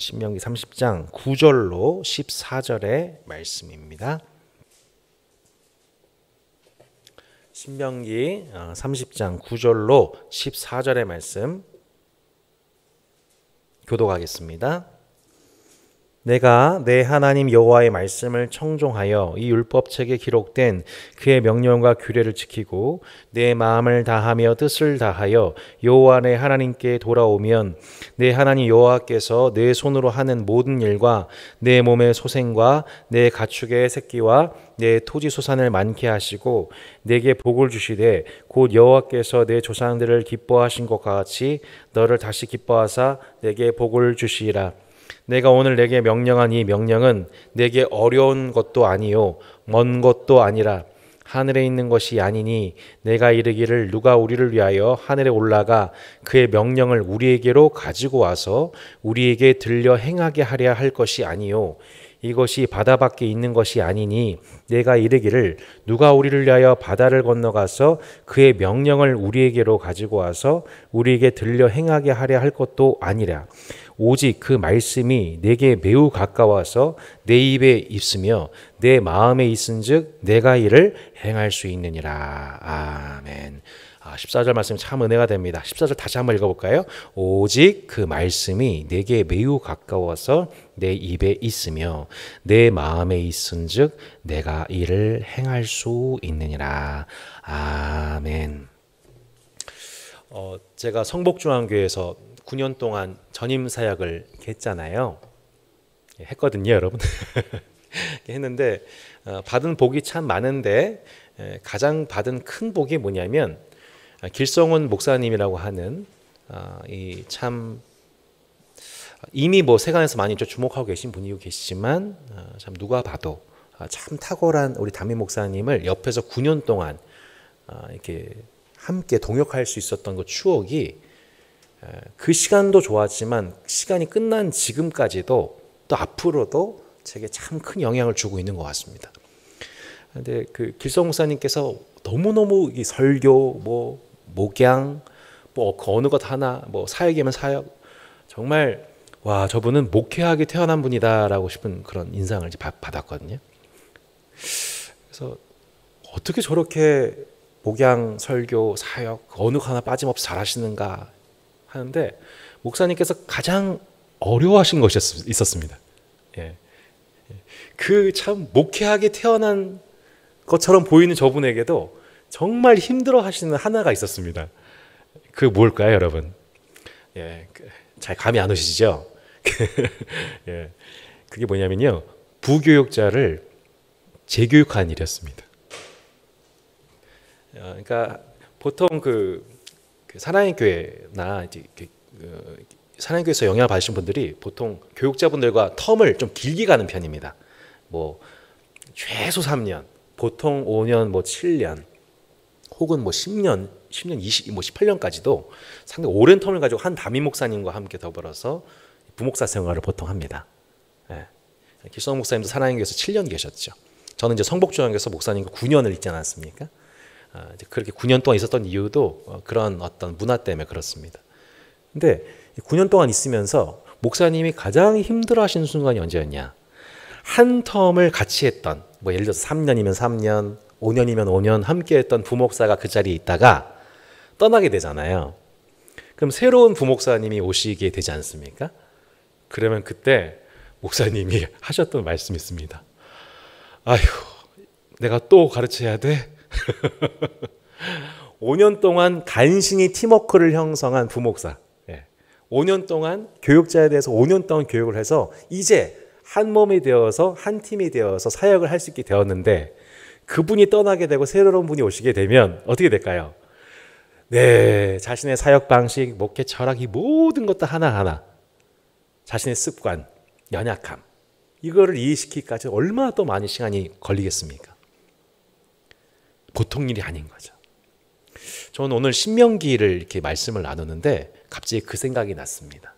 신명기 30장 9절로 14절의 말씀입니다. 신명기 30장 9절로 14절의 말씀 교독하겠습니다. 내가 내 하나님 여호와의 말씀을 청종하여 이 율법책에 기록된 그의 명령과 규례를 지키고 내 마음을 다하며 뜻을 다하여 여호와 내 하나님께 돌아오면 내 하나님 여호와께서 내 손으로 하는 모든 일과 내 몸의 소생과 내 가축의 새끼와 내 토지 소산을 많게 하시고 내게 복을 주시되 곧 여호와께서 내 조상들을 기뻐하신 것과 같이 너를 다시 기뻐하사 내게 복을 주시리라. 내가 오늘 내게 명령한 이 명령은 내게 어려운 것도 아니요 먼 것도 아니라 하늘에 있는 것이 아니니 내가 이르기를 누가 우리를 위하여 하늘에 올라가 그의 명령을 우리에게로 가지고 와서 우리에게 들려 행하게 하려 할 것이 아니요 이것이 바다 밖에 있는 것이 아니니 내가 이르기를 누가 우리를 위하여 바다를 건너가서 그의 명령을 우리에게로 가지고 와서 우리에게 들려 행하게 하려 할 것도 아니라 오직 그 말씀이 내게 매우 가까워서 내 입에 있으며 내 마음에 있은즉 내가 이를 행할 수 있느니라. 아멘. 14절 말씀이 참 은혜가 됩니다. 14절 다시 한번 읽어볼까요? 오직 그 말씀이 내게 매우 가까워서 내 입에 있으며 내 마음에 있은즉 내가 이를 행할 수 있느니라. 아멘. 제가 성복중앙교회에서 9년 동안 전임 사역을 했잖아요. 했거든요, 여러분. 했는데 받은 복이 참 많은데 가장 받은 큰 복이 뭐냐면 길성훈 목사님이라고 하는 이 참 이미 뭐 세간에서 많이 주목하고 계신 분이고 계시지만 참 누가 봐도 참 탁월한 우리 담임 목사님을 옆에서 9년 동안 이렇게 함께 동역할 수 있었던 그 추억이 그 시간도 좋았지만 시간이 끝난 지금까지도 또 앞으로도 제게 참 큰 영향을 주고 있는 것 같습니다. 근데 그 길성 목사님께서 너무너무 이 설교, 뭐 목양, 뭐 어느 것 하나, 뭐 사역이면 사역, 정말 와 저분은 목회하게 태어난 분이다라고 싶은 그런 인상을 받았거든요. 그래서 어떻게 저렇게 목양, 설교, 사역 어느 것 하나 빠짐없이 잘하시는가 하는데 목사님께서 가장 어려워하신 것이 있었습니다. 예. 그 참 목회하게 태어난 것처럼 보이는 저분에게도 정말 힘들어 하시는 하나가 있었습니다. 그 뭘까요, 여러분? 예, 잘 감이 안 오시죠? 예, 그게 뭐냐면요, 부교육자를 재교육하는 일이었습니다. 그러니까 보통 그 사랑의 교회나 이제 사랑의 교회에서 영향을 받으신 분들이 보통 교육자분들과 텀을 좀 길게 가는 편입니다. 뭐 최소 3년, 보통 5년, 뭐 7년, 혹은 뭐 10년, 20, 뭐 18년까지도 상당히 오랜 텀을 가지고 한 담임 목사님과 함께 더불어서 부목사 생활을 보통 합니다. 예. 길성 목사님도 사랑의 교회에서 7년 계셨죠. 저는 이제 성복중앙교회에서 목사님과 9년을 있지 않았습니까? 이제 그렇게 9년 동안 있었던 이유도 그런 어떤 문화 때문에 그렇습니다. 근데 9년 동안 있으면서 목사님이 가장 힘들어하시는 순간이 언제였냐? 한 텀을 같이 했던, 뭐 예를 들어서 3년이면 3년, 5년이면 5년 함께 했던 부목사가 그 자리에 있다가 떠나게 되잖아요. 그럼 새로운 부목사님이 오시게 되지 않습니까? 그러면 그때 목사님이 하셨던 말씀이 있습니다. 아휴, 내가 또 가르쳐야 돼? 5년 동안 간신히 팀워크를 형성한 부목사, 5년 동안 교육자에 대해서 5년 동안 교육을 해서 이제 한 몸이 되어서 한 팀이 되어서 사역을 할 수 있게 되었는데 그분이 떠나게 되고 새로운 분이 오시게 되면 어떻게 될까요? 네, 자신의 사역 방식, 목회 철학, 이 모든 것도 하나하나 자신의 습관, 연약함, 이거를 이해시키기까지 얼마나 또 많은 시간이 걸리겠습니까? 보통 일이 아닌 거죠. 저는 오늘 신명기를 이렇게 말씀을 나누는데 갑자기 그 생각이 났습니다.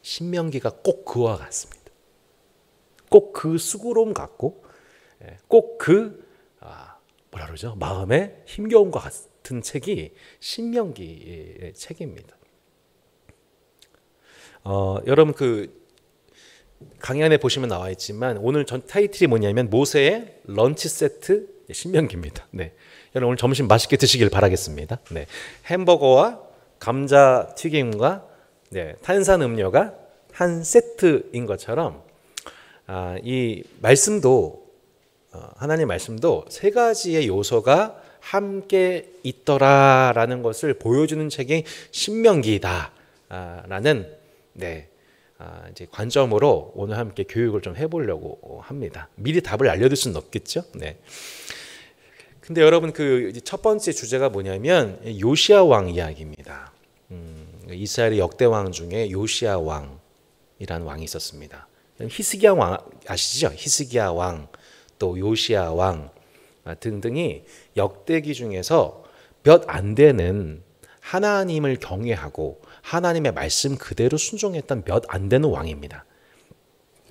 신명기가 꼭 그와 같습니다. 꼭 그 수고로움 같고 꼭 그 뭐라 그러죠? 마음의 힘겨움과 같은 책이 신명기의 책입니다. 여러분 그 강연에 보시면 나와 있지만 오늘 전 타이틀이 뭐냐면 모세의 런치 세트 신명기입니다. 네. 여러분 오늘 점심 맛있게 드시길 바라겠습니다. 네. 햄버거와 감자 튀김과 탄산 음료가 한 세트인 것처럼 이 말씀도 하나님 말씀도 세 가지의 요소가 함께 있더라라는 것을 보여주는 책이 신명기다라는 이제 관점으로 오늘 함께 교육을 좀 해보려고 합니다. 미리 답을 알려드릴 수는 없겠죠. 네. 근데 여러분 그 첫 번째 주제가 뭐냐면 요시야 왕 이야기입니다. 이스라엘의 역대 왕 중에 요시야 왕이라는 왕이 있었습니다. 히스기야 왕 아시죠? 히스기야 왕, 또 요시야 왕 등등이 역대기 중에서 몇 안 되는 하나님을 경외하고 하나님의 말씀 그대로 순종했던 몇 안 되는 왕입니다.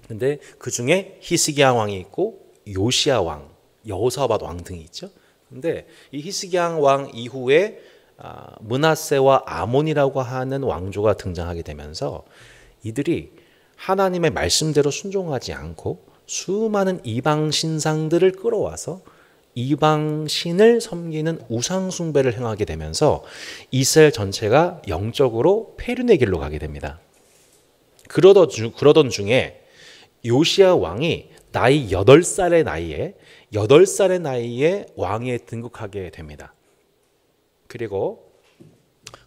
근데 그 중에 히스기야 왕이 있고 요시야 왕, 여호사밧 왕 등이 있죠. 근데 이 히스기야 왕 이후에 므낫세와 아몬이라고 하는 왕조가 등장하게 되면서 이들이 하나님의 말씀대로 순종하지 않고 수많은 이방 신상들을 끌어와서 이방 신을 섬기는 우상 숭배를 행하게 되면서 이스라엘 전체가 영적으로 폐륜의 길로 가게 됩니다. 그러던 중에 요시야 왕이 나이 8살의 나이에 왕위에 등극하게 됩니다. 그리고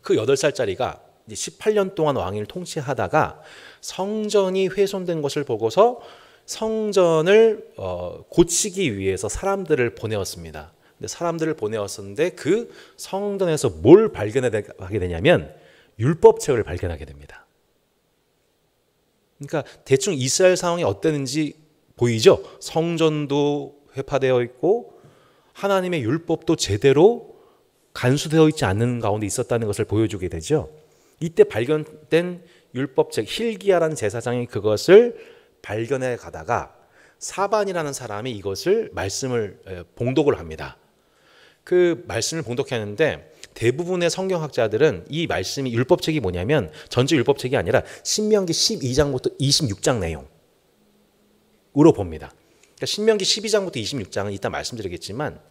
그 8살짜리가 18년 동안 왕위를 통치하다가 성전이 훼손된 것을 보고서 성전을 고치기 위해서 사람들을 보내었습니다. 근데 사람들을 보내었었는데 그 성전에서 뭘 발견하게 되냐면 율법책을 발견하게 됩니다. 그러니까 대충 이스라엘 상황이 어땠는지 보이죠? 성전도 회파되어 있고 하나님의 율법도 제대로 간수되어 있지 않는 가운데 있었다는 것을 보여주게 되죠. 이때 발견된 율법책 hil기야라는 제사장이 그것을 발견해 가다가 사반이라는 사람이 이것을 말씀을 봉독을 합니다. 그 말씀을 봉독했는데 대부분의 성경학자들은 이 말씀이 율법책이 뭐냐면 전체 율법책이 아니라 신명기 12장부터 26장 내용으로 봅니다. 그러니까 신명기 12장부터 26장은 이따 말씀드리겠지만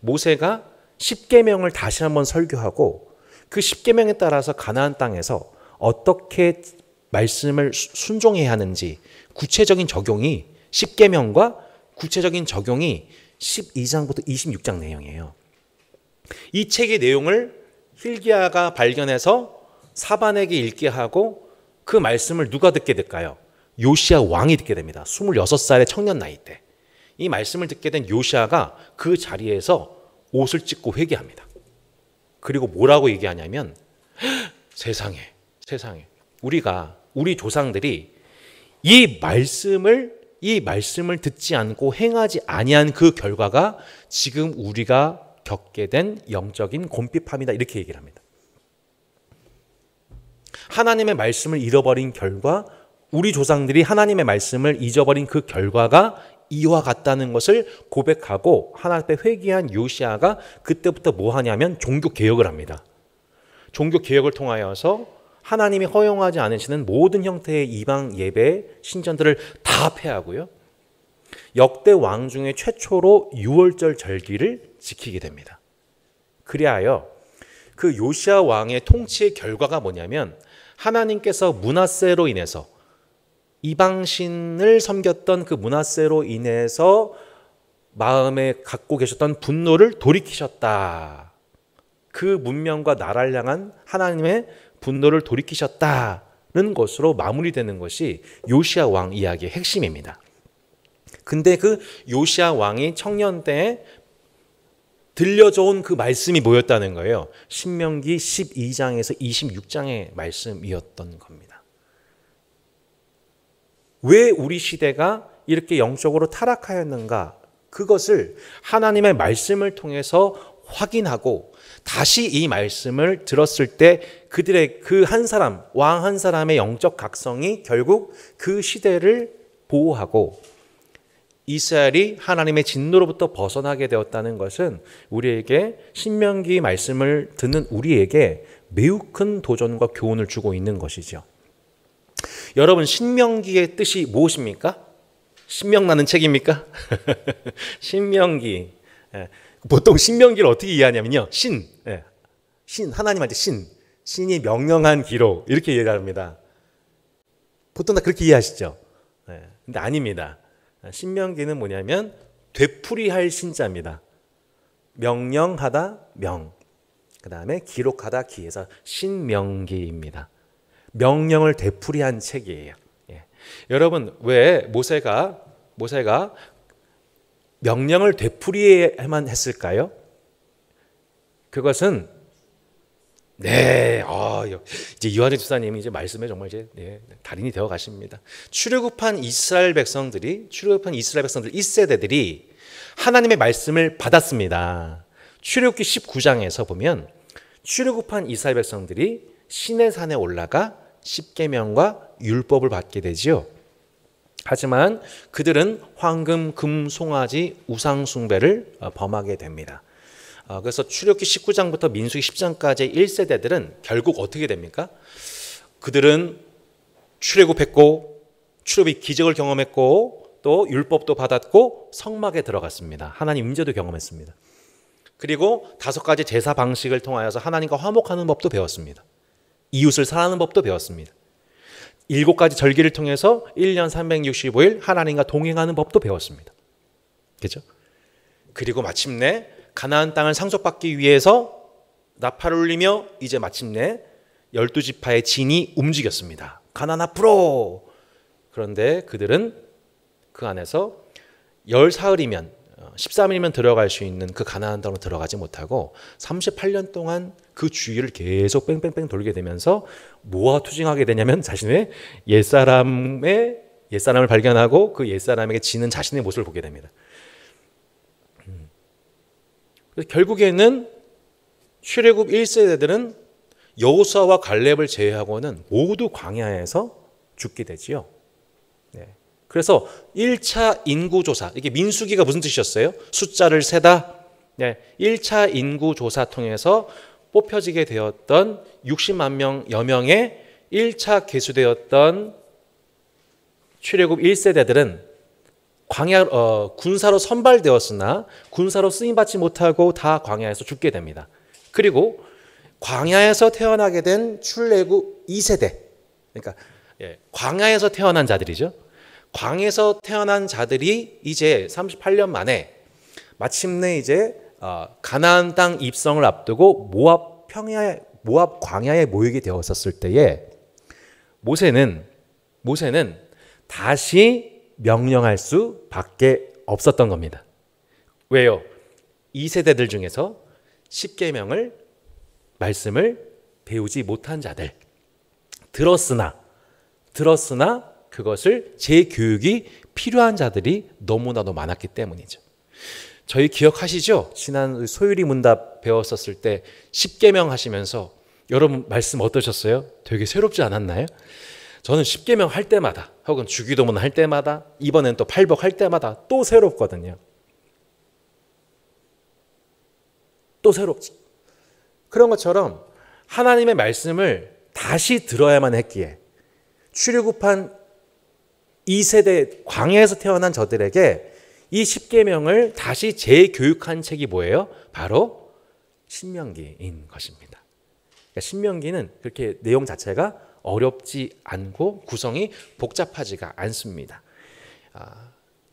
모세가 10계명을 다시 한번 설교하고 그 10계명에 따라서 가나안 땅에서 어떻게 말씀을 순종해야 하는지 구체적인 적용이 10계명과 구체적인 적용이 12장부터 26장 내용이에요. 이 책의 내용을 hil기야가 발견해서 사반에게 읽게 하고 그 말씀을 누가 듣게 될까요? 요시야 왕이 듣게 됩니다. 26살의 청년 나이 때. 이 말씀을 듣게 된 요시야가 그 자리에서 옷을 찢고 회개합니다. 그리고 뭐라고 얘기하냐면 세상에 우리 조상들이 이 말씀을 듣지 않고 행하지 아니한 그 결과가 지금 우리가 겪게 된 영적인 곤핍함이다 이렇게 얘기를 합니다. 하나님의 말씀을 잃어버린 결과 우리 조상들이 하나님의 말씀을 잊어버린 그 결과가 이와 같다는 것을 고백하고 하나님 앞에 회개한 요시야가 그때부터 뭐 하냐면 종교 개혁을 합니다. 종교 개혁을 통하여서 하나님이 허용하지 않으시는 모든 형태의 이방 예배 신전들을 다 폐하고요. 역대 왕 중에 최초로 유월절 절기를 지키게 됩니다. 그리하여 그 요시야 왕의 통치의 결과가 뭐냐면 하나님께서 므낫세로 인해서 이방신을 섬겼던 그 므낫세로 인해서 마음에 갖고 계셨던 분노를 돌이키셨다. 그 문명과 나라를 향한 하나님의 분노를 돌이키셨다는 것으로 마무리되는 것이 요시야 왕 이야기의 핵심입니다. 근데 그 요시야 왕이 청년 때에 들려져 온 그 말씀이 뭐였다는 거예요? 신명기 12장에서 26장의 말씀이었던 겁니다. 왜 우리 시대가 이렇게 영적으로 타락하였는가? 그것을 하나님의 말씀을 통해서 확인하고 다시 이 말씀을 들었을 때 그들의 그 한 사람, 왕 한 사람의 영적 각성이 결국 그 시대를 보호하고 이스라엘이 하나님의 진노로부터 벗어나게 되었다는 것은 우리에게 신명기 말씀을 듣는 우리에게 매우 큰 도전과 교훈을 주고 있는 것이죠. 여러분 신명기의 뜻이 무엇입니까? 신명나는 책입니까? 신명기. 예. 보통 신명기를 어떻게 이해하냐면요. 신 하나님한테 신이 명령한 기록 이렇게 이해합니다. 보통 다 그렇게 이해하시죠? 근데 아닙니다. 신명기는 뭐냐면 되풀이할 신자입니다. 명령하다 명, 그 다음에 기록하다 기에서 신명기입니다. 명령을 되풀이한 책이에요. 여러분 왜 모세가 명령을 되풀이해야만 했을까요? 그것은 이제 이완희 집사님이 이제 말씀에 정말 이제 달인이 되어 가십니다. 출애굽한 이스라엘 백성들 1세대들이 하나님의 말씀을 받았습니다. 출애굽기 19장에서 보면 출애굽한 이스라엘 백성들이 시내산에 올라가 십계명과 율법을 받게 되지요. 하지만 그들은 황금, 금, 송아지, 우상 숭배를 범하게 됩니다. 그래서 출애굽기 19장부터 민수기 10장까지의 1세대들은 결국 어떻게 됩니까? 그들은 출애굽했고 출애굽의 기적을 경험했고 또 율법도 받았고 성막에 들어갔습니다. 하나님 임재도 경험했습니다. 그리고 5가지 제사 방식을 통하여서 하나님과 화목하는 법도 배웠습니다. 이웃을 사랑하는 법도 배웠습니다. 7가지 절기를 통해서 1년 365일 하나님과 동행하는 법도 배웠습니다. 그렇죠? 그리고 마침내 가나안 땅을 상속받기 위해서 나팔을 울리며 이제 마침내 12지파의 진이 움직였습니다. 가나안 앞으로! 그런데 그들은 그 안에서 열 사흘이면 13일이면 들어갈 수 있는 그 가나안 땅으로 들어가지 못하고 38년 동안 그 주위를 계속 뺑뺑뺑 돌게 되면서 뭐가 투쟁하게 되냐면 자신의 옛사람을 발견하고 그 옛사람에게 지는 자신의 모습을 보게 됩니다. 그래서 결국에는 출애굽 1세대들은 여호수아와 갈렙을 제외하고는 모두 광야에서 죽게 되지요. 그래서 1차 인구조사, 이게 민수기가 무슨 뜻이었어요? 숫자를 세다. 1차 인구조사 통해서 뽑혀지게 되었던 60만 명여 명의 1차 개수되었던 출애굽 1세대들은 군사로 선발되었으나 군사로 쓰임받지 못하고 다 광야에서 죽게 됩니다. 그리고 광야에서 태어나게 된 출애굽 2세대, 그러니까 광야에서 태어난 자들이죠. 광야에서 태어난 자들이 이제 38년 만에 마침내 이제 가나안 땅 입성을 앞두고 모압 광야에 모이게 되었었을 때에 모세는 다시 명령할 수밖에 없었던 겁니다. 왜요? 2세대들 중에서 십계명을 말씀을 배우지 못한 자들, 들었으나 그것을 재교육이 필요한 자들이 너무나도 많았기 때문이죠. 저희 기억하시죠? 지난 소율이 문답 배웠었을 때 십계명 하시면서 여러분 말씀 어떠셨어요? 되게 새롭지 않았나요? 저는 십계명 할 때마다 혹은 주기도문 할 때마다 이번엔 또 팔복 할 때마다 또 새롭거든요. 또 새롭지. 그런 것처럼 하나님의 말씀을 다시 들어야만 했기에 출애굽한 2세대 광야에서 태어난 저들에게 이 십계명을 다시 재교육한 책이 뭐예요? 바로 신명기인 것입니다. 그러니까 신명기는 그렇게 내용 자체가 어렵지 않고 구성이 복잡하지가 않습니다.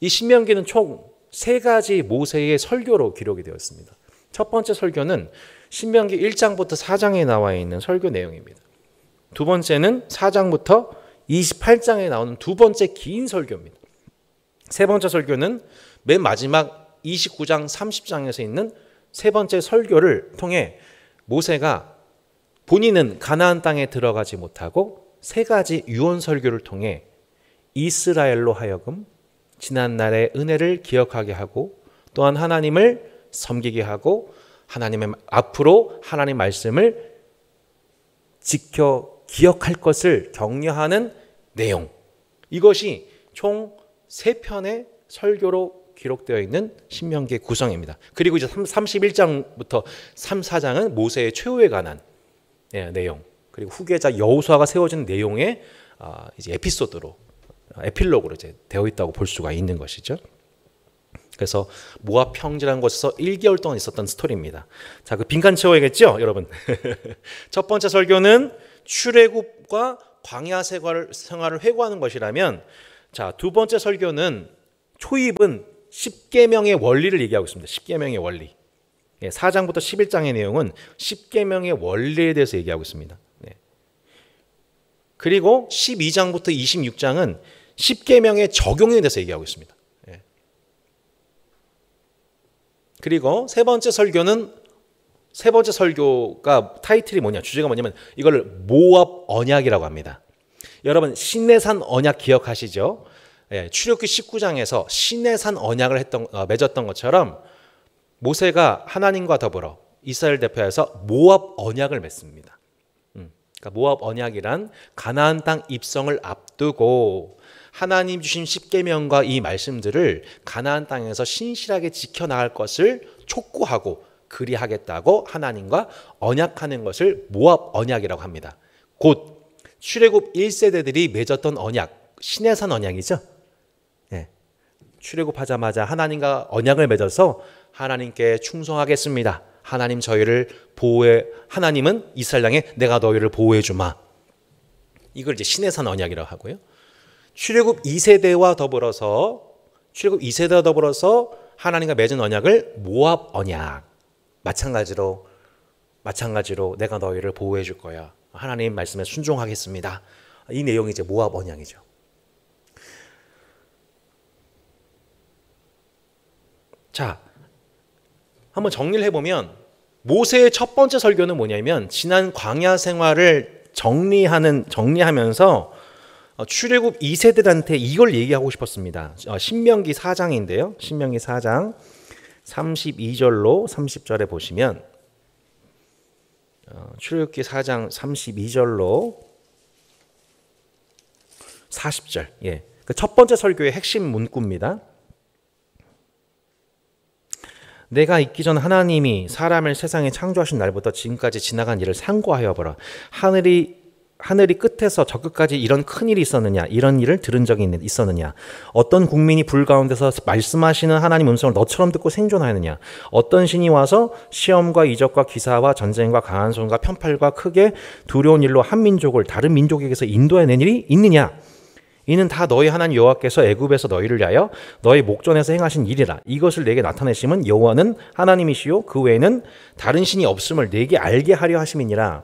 이 신명기는 총 3가지 모세의 설교로 기록이 되었습니다. 첫 번째 설교는 신명기 1장부터 4장에 나와 있는 설교 내용입니다. 두 번째는 4장부터 28장에 나오는 두 번째 긴 설교입니다. 세 번째 설교는 맨 마지막 29장 30장에서 있는 세 번째 설교를 통해 모세가 본인은 가나안 땅에 들어가지 못하고 3가지 유언 설교를 통해 이스라엘로 하여금 지난날의 은혜를 기억하게 하고 또한 하나님을 섬기게 하고 앞으로 하나님 말씀을 지켜 기억할 것을 격려하는 내용, 이것이 총 3편의 설교로 기록되어 있는 신명기의 구성입니다. 그리고 이제 31장부터 34장은 모세의 최후에 관한 내용, 그리고 후계자 여호수아가 세워진 내용의 이제 에피소드로 에필로그로 이제 되어 있다고 볼 수가 있는 것이죠. 그래서 모압 평지라는 곳에서 1개월 동안 있었던 스토리입니다. 자, 그 빈칸 채워야겠죠, 여러분. 첫 번째 설교는 출애굽과 광야 생활을 회고하는 것이라면, 자, 두 번째 설교는 초입은 10계명의 원리를 얘기하고 있습니다. 10계명의 원리. 4장부터 11장의 내용은 10계명의 원리에 대해서 얘기하고 있습니다. 그리고 12장부터 26장은 10계명의 적용에 대해서 얘기하고 있습니다. 그리고 세 번째 설교가 타이틀이 뭐냐, 주제가 뭐냐면 이걸 모압 언약이라고 합니다. 여러분 시내산 언약 기억하시죠? 출애굽기 19장에서 시내산 언약을 맺었던 것처럼 모세가 하나님과 더불어 이스라엘 대표에서 모압 언약을 맺습니다. 그러니까 모압 언약이란 가나안 땅 입성을 앞두고 하나님 주신 십계명과 이 말씀들을 가나안 땅에서 신실하게 지켜나갈 것을 촉구하고 그리하겠다고 하나님과 언약하는 것을 모압 언약이라고 합니다. 곧 출애굽 1세대들이 맺었던 언약, 시내산 언약이죠. 출애굽하자마자 하나님과 언약을 맺어서 하나님께 충성하겠습니다. 하나님 저희를 하나님은 이스라엘 땅에 내가 너희를 보호해 주마. 이걸 이제 시내산 언약이라고 하고요. 출애굽 2세대와 더불어서 하나님과 맺은 언약을 모압 언약. 마찬가지로 내가 너희를 보호해 줄 거야. 하나님 말씀에 순종하겠습니다. 이 내용이 이제 모압 언약이죠. 자, 한번 정리를 해보면 모세의 첫 번째 설교는 뭐냐면 지난 광야 생활을 정리하면서 출애굽 2세대들한테 이걸 얘기하고 싶었습니다. 신명기 4장인데요. 신명기 4장 32절로 30절에 보시면 출애굽기 4장 32절로 40절. 그 첫 번째 설교의 핵심 문구입니다. 내가 있기 전 하나님이 사람을 세상에 창조하신 날부터 지금까지 지나간 일을 상고하여 보라. 하늘이 끝에서 저 끝까지 이런 큰 일이 있었느냐? 이런 일을 들은 적이 있었느냐? 어떤 국민이 불 가운데서 말씀하시는 하나님 음성을 너처럼 듣고 생존하였느냐? 어떤 신이 와서 시험과 이적과 기사와 전쟁과 강한 손과 편팔과 크게 두려운 일로 한 민족을 다른 민족에게서 인도해낸 일이 있느냐? 이는 다 너희 하나님 여호와께서 애굽에서 너희를 위하여 너희 목전에서 행하신 일이라. 이것을 내게 나타내심은 여호와는 하나님이시요 그 외에는 다른 신이 없음을 내게 알게 하려 하심이니라.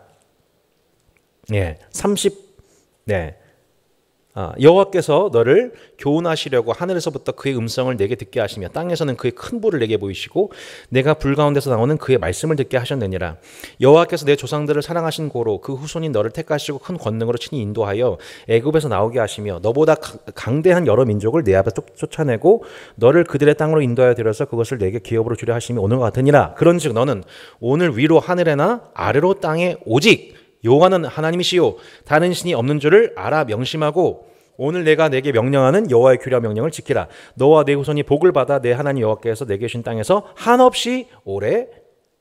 여호와께서 너를 교훈하시려고 하늘에서부터 그의 음성을 내게 듣게 하시며 땅에서는 그의 큰 불을 내게 보이시고 내가 불 가운데서 나오는 그의 말씀을 듣게 하셨느니라. 여호와께서 내 조상들을 사랑하신 고로 그 후손인 너를 택하시고 큰 권능으로 친히 인도하여 애굽에서 나오게 하시며 너보다 강대한 여러 민족을 내 앞에 쫓아내고 너를 그들의 땅으로 인도하여 들여서 그것을 내게 기업으로 주려 하심이 오늘과 같으니라. 그런즉 너는 오늘 위로 하늘에나 아래로 땅에 오직 여호와는 하나님이시요 다른 신이 없는 줄을 알아 명심하고 오늘 내가 내게 명령하는 여호와의 규례와 명령을 지키라. 너와 내 후손이 복을 받아 내 하나님 여호와께서 내게 주신 땅에서 한없이 오래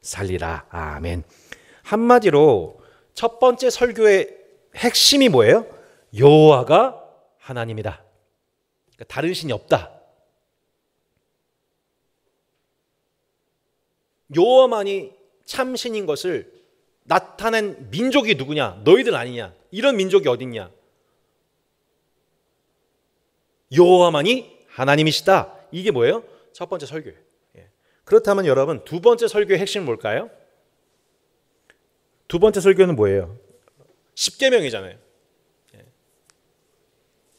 살리라. 아멘. 한마디로 첫 번째 설교의 핵심이 뭐예요? 여호와가 하나님이다. 그러니까 다른 신이 없다. 여호와만이 참 신인 것을 나타낸 민족이 누구냐? 너희들 아니냐? 이런 민족이 어딨냐? 여호와만이 하나님이시다. 이게 뭐예요? 첫 번째 설교예요. 그렇다면 여러분 두 번째 설교의 핵심은 뭘까요? 두 번째 설교는 뭐예요? 십계명이잖아요.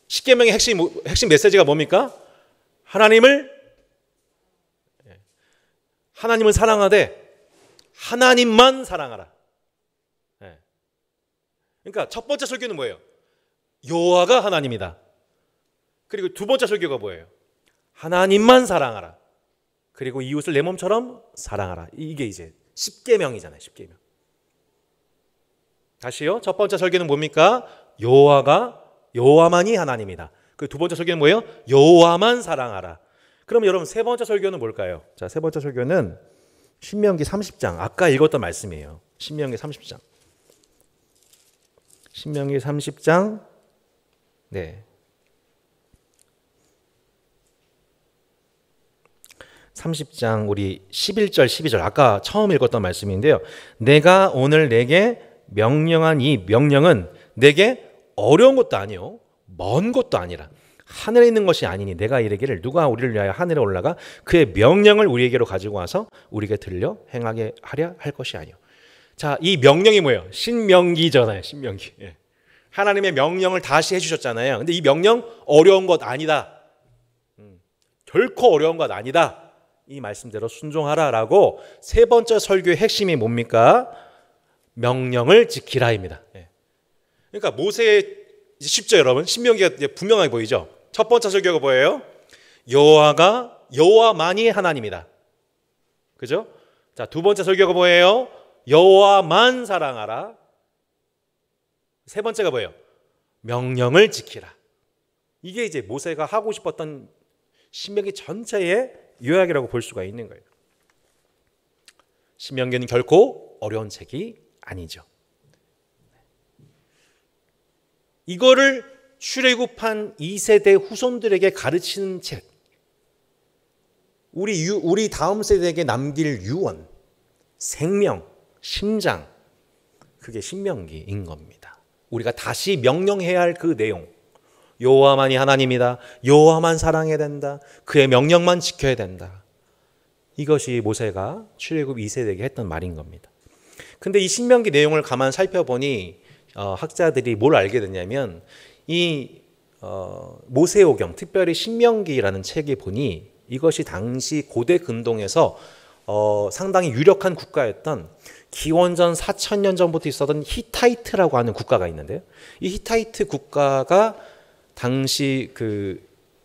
십계명의 핵심 메시지가 뭡니까? 하나님을 사랑하되 하나님만 사랑하라. 그러니까 첫 번째 설교는 뭐예요? 여호와가 하나님이다. 그리고 두 번째 설교가 뭐예요? 하나님만 사랑하라. 그리고 이웃을 내 몸처럼 사랑하라. 이게 이제 십계명이잖아요. 십계명. 다시요. 첫 번째 설교는 뭡니까? 여호와만이 하나님이다. 그 두 번째 설교는 뭐예요? 여호와만 사랑하라. 그럼 여러분 세 번째 설교는 뭘까요? 자, 세 번째 설교는 신명기 30장. 아까 읽었던 말씀이에요. 신명기 30장. 신명기 30장 네. 30장 우리 11절 12절 아까 처음 읽었던 말씀인데요. 내가 오늘 내게 명령한 이 명령은 내게 어려운 것도 아니요 먼 것도 아니라 하늘에 있는 것이 아니니 내가 이르기를 누가 우리를 위하여 하늘에 올라가 그의 명령을 우리에게로 가지고 와서 우리에게 들려 행하게 하려 할 것이 아니요. 자, 이 명령이 뭐예요? 신명기잖아요. 신명기. 예. 하나님의 명령을 다시 해주셨잖아요. 근데 이 명령 어려운 것 아니다. 결코 어려운 것 아니다. 이 말씀대로 순종하라라고 세 번째 설교의 핵심이 뭡니까? 명령을 지키라입니다. 예. 그러니까 모세의 쉽죠, 여러분? 신명기가 분명하게 보이죠. 첫 번째 설교가 뭐예요? 여호와만이 하나님이다. 그죠? 자, 두 번째 설교가 뭐예요? 여호와만 사랑하라. 세 번째가 뭐예요? 명령을 지키라. 이게 이제 모세가 하고 싶었던 신명기 전체의 요약이라고 볼 수가 있는 거예요. 신명기는 결코 어려운 책이 아니죠. 이거를 출애굽한 2세대 후손들에게 가르치는 책, 우리 다음 세대에게 남길 유언, 생명, 심장, 그게 신명기인 겁니다. 우리가 다시 명령해야 할 그 내용, 여호와만이 하나님이다, 여호와만 사랑해야 된다, 그의 명령만 지켜야 된다. 이것이 모세가 출애굽 2세대에게 했던 말인 겁니다. 근데 이 신명기 내용을 가만 살펴보니 학자들이 뭘 알게 됐냐면 이 모세오경, 특별히 신명기라는 책에 보니 이것이 당시 고대 근동에서 상당히 유력한 국가였던 기원전 4000년 전부터 있었던 히타이트라고 하는 국가가 있는데요. 이 히타이트 국가가 당시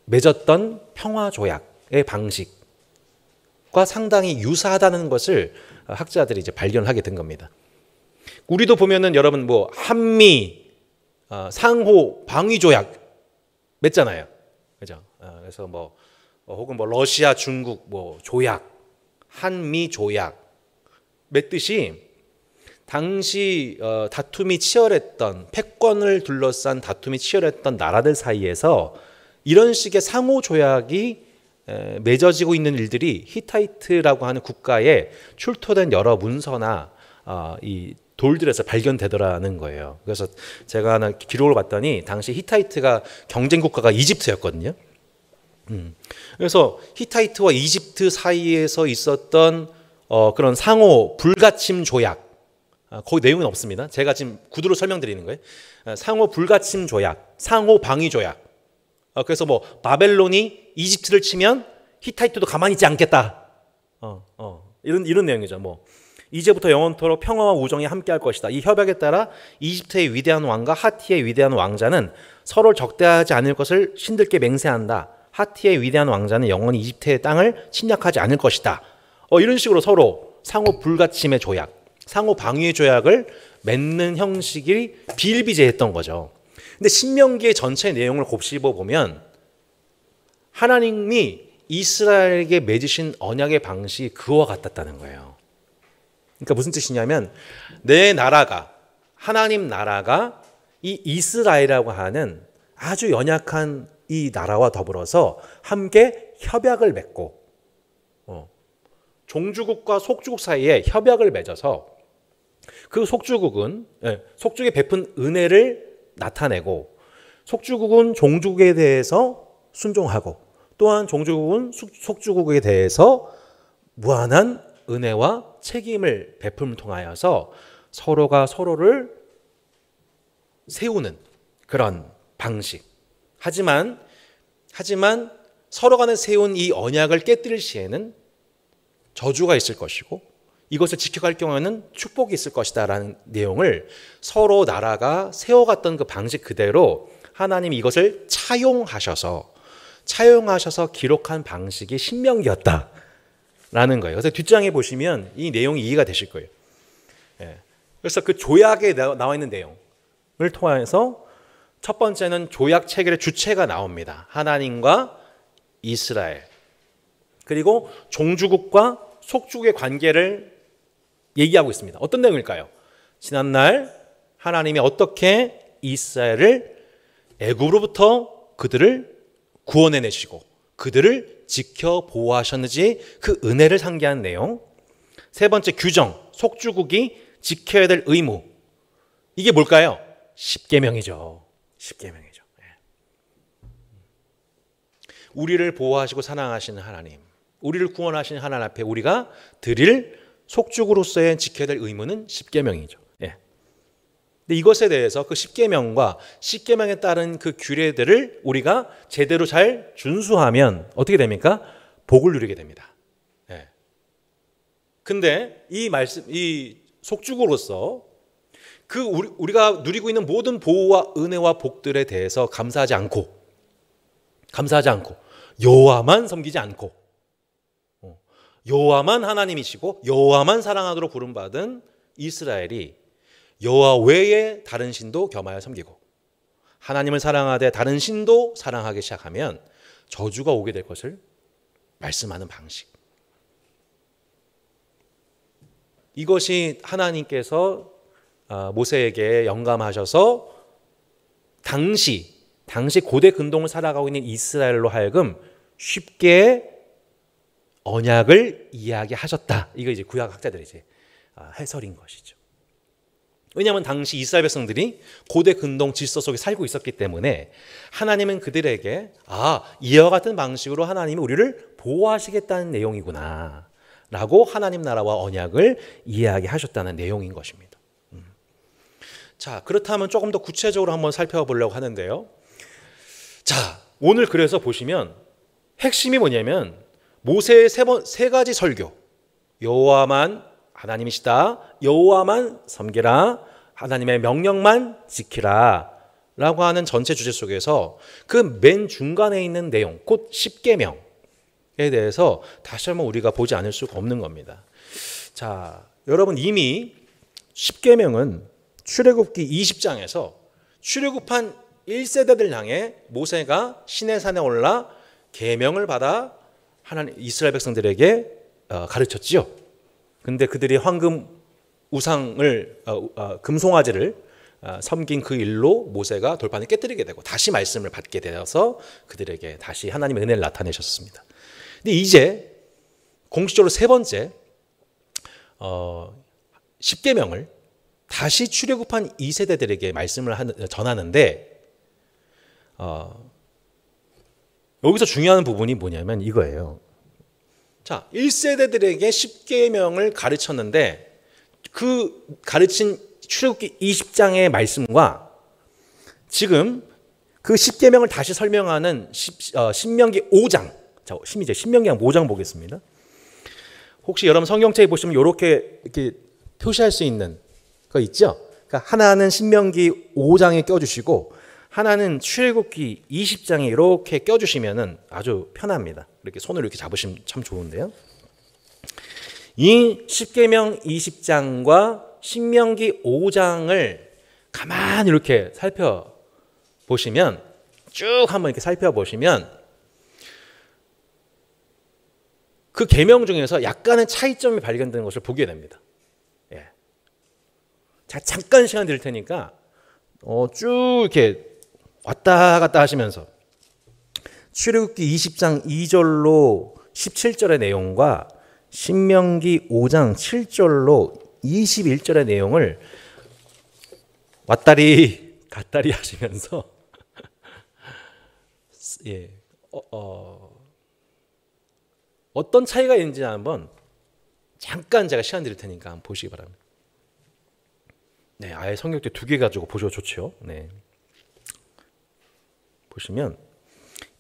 맺었던 평화 조약의 방식과 상당히 유사하다는 것을 학자들이 이제 발견하게 된 겁니다. 우리도 보면은 여러분 뭐 한미 상호 방위 조약 맺잖아요, 그죠? 그래서 뭐 혹은 뭐 러시아 중국 뭐 조약, 한미 조약 맺듯이 당시 다툼이 치열했던 패권을 둘러싼 다툼이 치열했던 나라들 사이에서 이런 식의 상호 조약이 맺어지고 있는 일들이 히타이트라고 하는 국가에 출토된 여러 문서나 이 돌들에서 발견되더라는 거예요. 그래서 제가 하나 기록을 봤더니 당시 히타이트가 경쟁 국가가 이집트였거든요. 그래서 히타이트와 이집트 사이에서 있었던 그런 상호 불가침 조약, 거기 내용은 없습니다. 제가 지금 구두로 설명드리는 거예요. 상호 불가침 조약, 상호 방위 조약. 그래서 뭐 바벨론이 이집트를 치면 히타이트도 가만히 있지 않겠다. 이런 내용이죠. 뭐 이제부터 영원토록 평화와 우정이 함께할 것이다. 이 협약에 따라 이집트의 위대한 왕과 하티의 위대한 왕자는 서로를 적대하지 않을 것을 신들께 맹세한다. 하티의 위대한 왕자는 영원히 이집트의 땅을 침략하지 않을 것이다. 이런 식으로 서로 상호 불가침의 조약, 상호 방위의 조약을 맺는 형식이 비일비재했던 거죠. 근데 신명기의 전체 내용을 곱씹어 보면 하나님이 이스라엘에게 맺으신 언약의 방식이 그와 같았다는 거예요. 그러니까 무슨 뜻이냐면 내 나라가, 하나님 나라가 이 이스라엘이라고 하는 아주 연약한 이 나라와 더불어서 함께 협약을 맺고 종주국과 속주국 사이에 협약을 맺어서 그 속주국에 베푼 은혜를 나타내고 속주국은 종주국에 대해서 순종하고 또한 종주국은 속주국에 대해서 무한한 은혜와 책임을 베품을 통하여서 서로가 서로를 세우는 그런 방식. 하지만 서로 간에 세운 이 언약을 깨뜨릴 시에는 저주가 있을 것이고 이것을 지켜갈 경우에는 축복이 있을 것이다라는 내용을 서로 나라가 세워갔던 그 방식 그대로 하나님이 이것을 차용하셔서 기록한 방식이 신명기였다라는 거예요. 그래서 뒷장에 보시면 이 내용이 이해가 되실 거예요. 그래서 그 조약에 나와 있는 내용을 통해서 첫 번째는 조약 체결의 주체가 나옵니다. 하나님과 이스라엘. 그리고 종주국과 속주국의 관계를 얘기하고 있습니다. 어떤 내용일까요? 지난날 하나님이 어떻게 이스라엘을 애굽으로부터 그들을 구원해 내시고 그들을 지켜 보호하셨는지 그 은혜를 상기한 내용. 세 번째 규정, 속주국이 지켜야 될 의무. 이게 뭘까요? 십계명이죠. 십계명이죠. 우리를 보호하시고 사랑하시는 하나님, 우리를 구원하시는 하나님 앞에 우리가 드릴 속주구로서의 지켜야 될 의무는 십계명이죠. 근데 이것에 대해서 그 십계명과 십계명에 따른 그 규례들을 우리가 제대로 잘 준수하면 어떻게 됩니까? 복을 누리게 됩니다. 근데 이 말씀, 이 속주구로서 그 우리가 누리고 있는 모든 보호와 은혜와 복들에 대해서 감사하지 않고 여호와만 섬기지 않고 여호와만 하나님이시고 여호와만 사랑하도록 부름받은 이스라엘이 여호와 외에 다른 신도 겸하여 섬기고 하나님을 사랑하되 다른 신도 사랑하기 시작하면 저주가 오게 될 것을 말씀하는 방식. 이것이 하나님께서 모세에게 영감하셔서 당시 고대 근동을 살아가고 있는 이스라엘로 하여금 쉽게 언약을 이야기하셨다. 이거 이제 구약 학자들의 이제 해설인 것이죠. 왜냐하면 당시 이스라엘 백성들이 고대 근동 질서 속에 살고 있었기 때문에 하나님은 그들에게 이와 같은 방식으로 하나님이 우리를 보호하시겠다는 내용이구나 라고 하나님 나라와 언약을 이야기하셨다는 내용인 것입니다. 자, 그렇다면 조금 더 구체적으로 한번 살펴보려고 하는데요. 자, 오늘 그래서 보시면 핵심이 뭐냐면 모세의 세 가지 설교. 여호와만 하나님이시다. 여호와만 섬기라. 하나님의 명령만 지키라. 라고 하는 전체 주제 속에서 그 맨 중간에 있는 내용, 곧 십계명에 대해서 다시 한번 우리가 보지 않을 수가 없는 겁니다. 자, 여러분 이미 십계명은 출애굽기 20장에서 출애굽한 1세대들 향해 모세가 시내산에 올라 계명을 받아 하나님 이스라엘 백성들에게 가르쳤지요. 근데 그들이 황금 우상을 금송아지를 섬긴 그 일로 모세가 돌판을 깨뜨리게 되고 다시 말씀을 받게 되어서 그들에게 다시 하나님의 은혜를 나타내셨습니다. 근데 이제 공식적으로 세 번째 십계명을 다시 출애굽한 2세대들에게 말씀을 전하는데 여기서 중요한 부분이 뭐냐면 이거예요. 자, 1세대들에게 십계명을 가르쳤는데 그 가르친 출애굽기 20장의 말씀과 지금 그 십계명을 다시 설명하는 신명기 5장. 자, 이제 신명기 5장 보겠습니다. 혹시 여러분 성경책에 보시면 이렇게 표시할 수 있는 거 있죠? 그러니까 하나는 신명기 5장에 껴주시고 하나는 출애굽기 20장에 이렇게 껴주시면은 아주 편합니다. 이렇게 손을 이렇게 잡으시면 참 좋은데요. 이 십계명 20장과 신명기 5장을 가만히 이렇게 살펴보시면 쭉 한번 이렇게 살펴보시면 그 계명 중에서 약간의 차이점이 발견되는 것을 보게 됩니다. 자, 잠깐 시간 드릴 테니까 쭉 이렇게 왔다 갔다 하시면서 출애굽기 20장 2절로 17절의 내용과 신명기 5장 7절로 21절의 내용을 왔다리 갔다리 하시면서 어떤 차이가 있는지 한번 잠깐 제가 시간 드릴 테니까 한번 보시기 바랍니다. 네, 아예 성경책 2개 가지고 보셔도 좋죠. 네. 보시면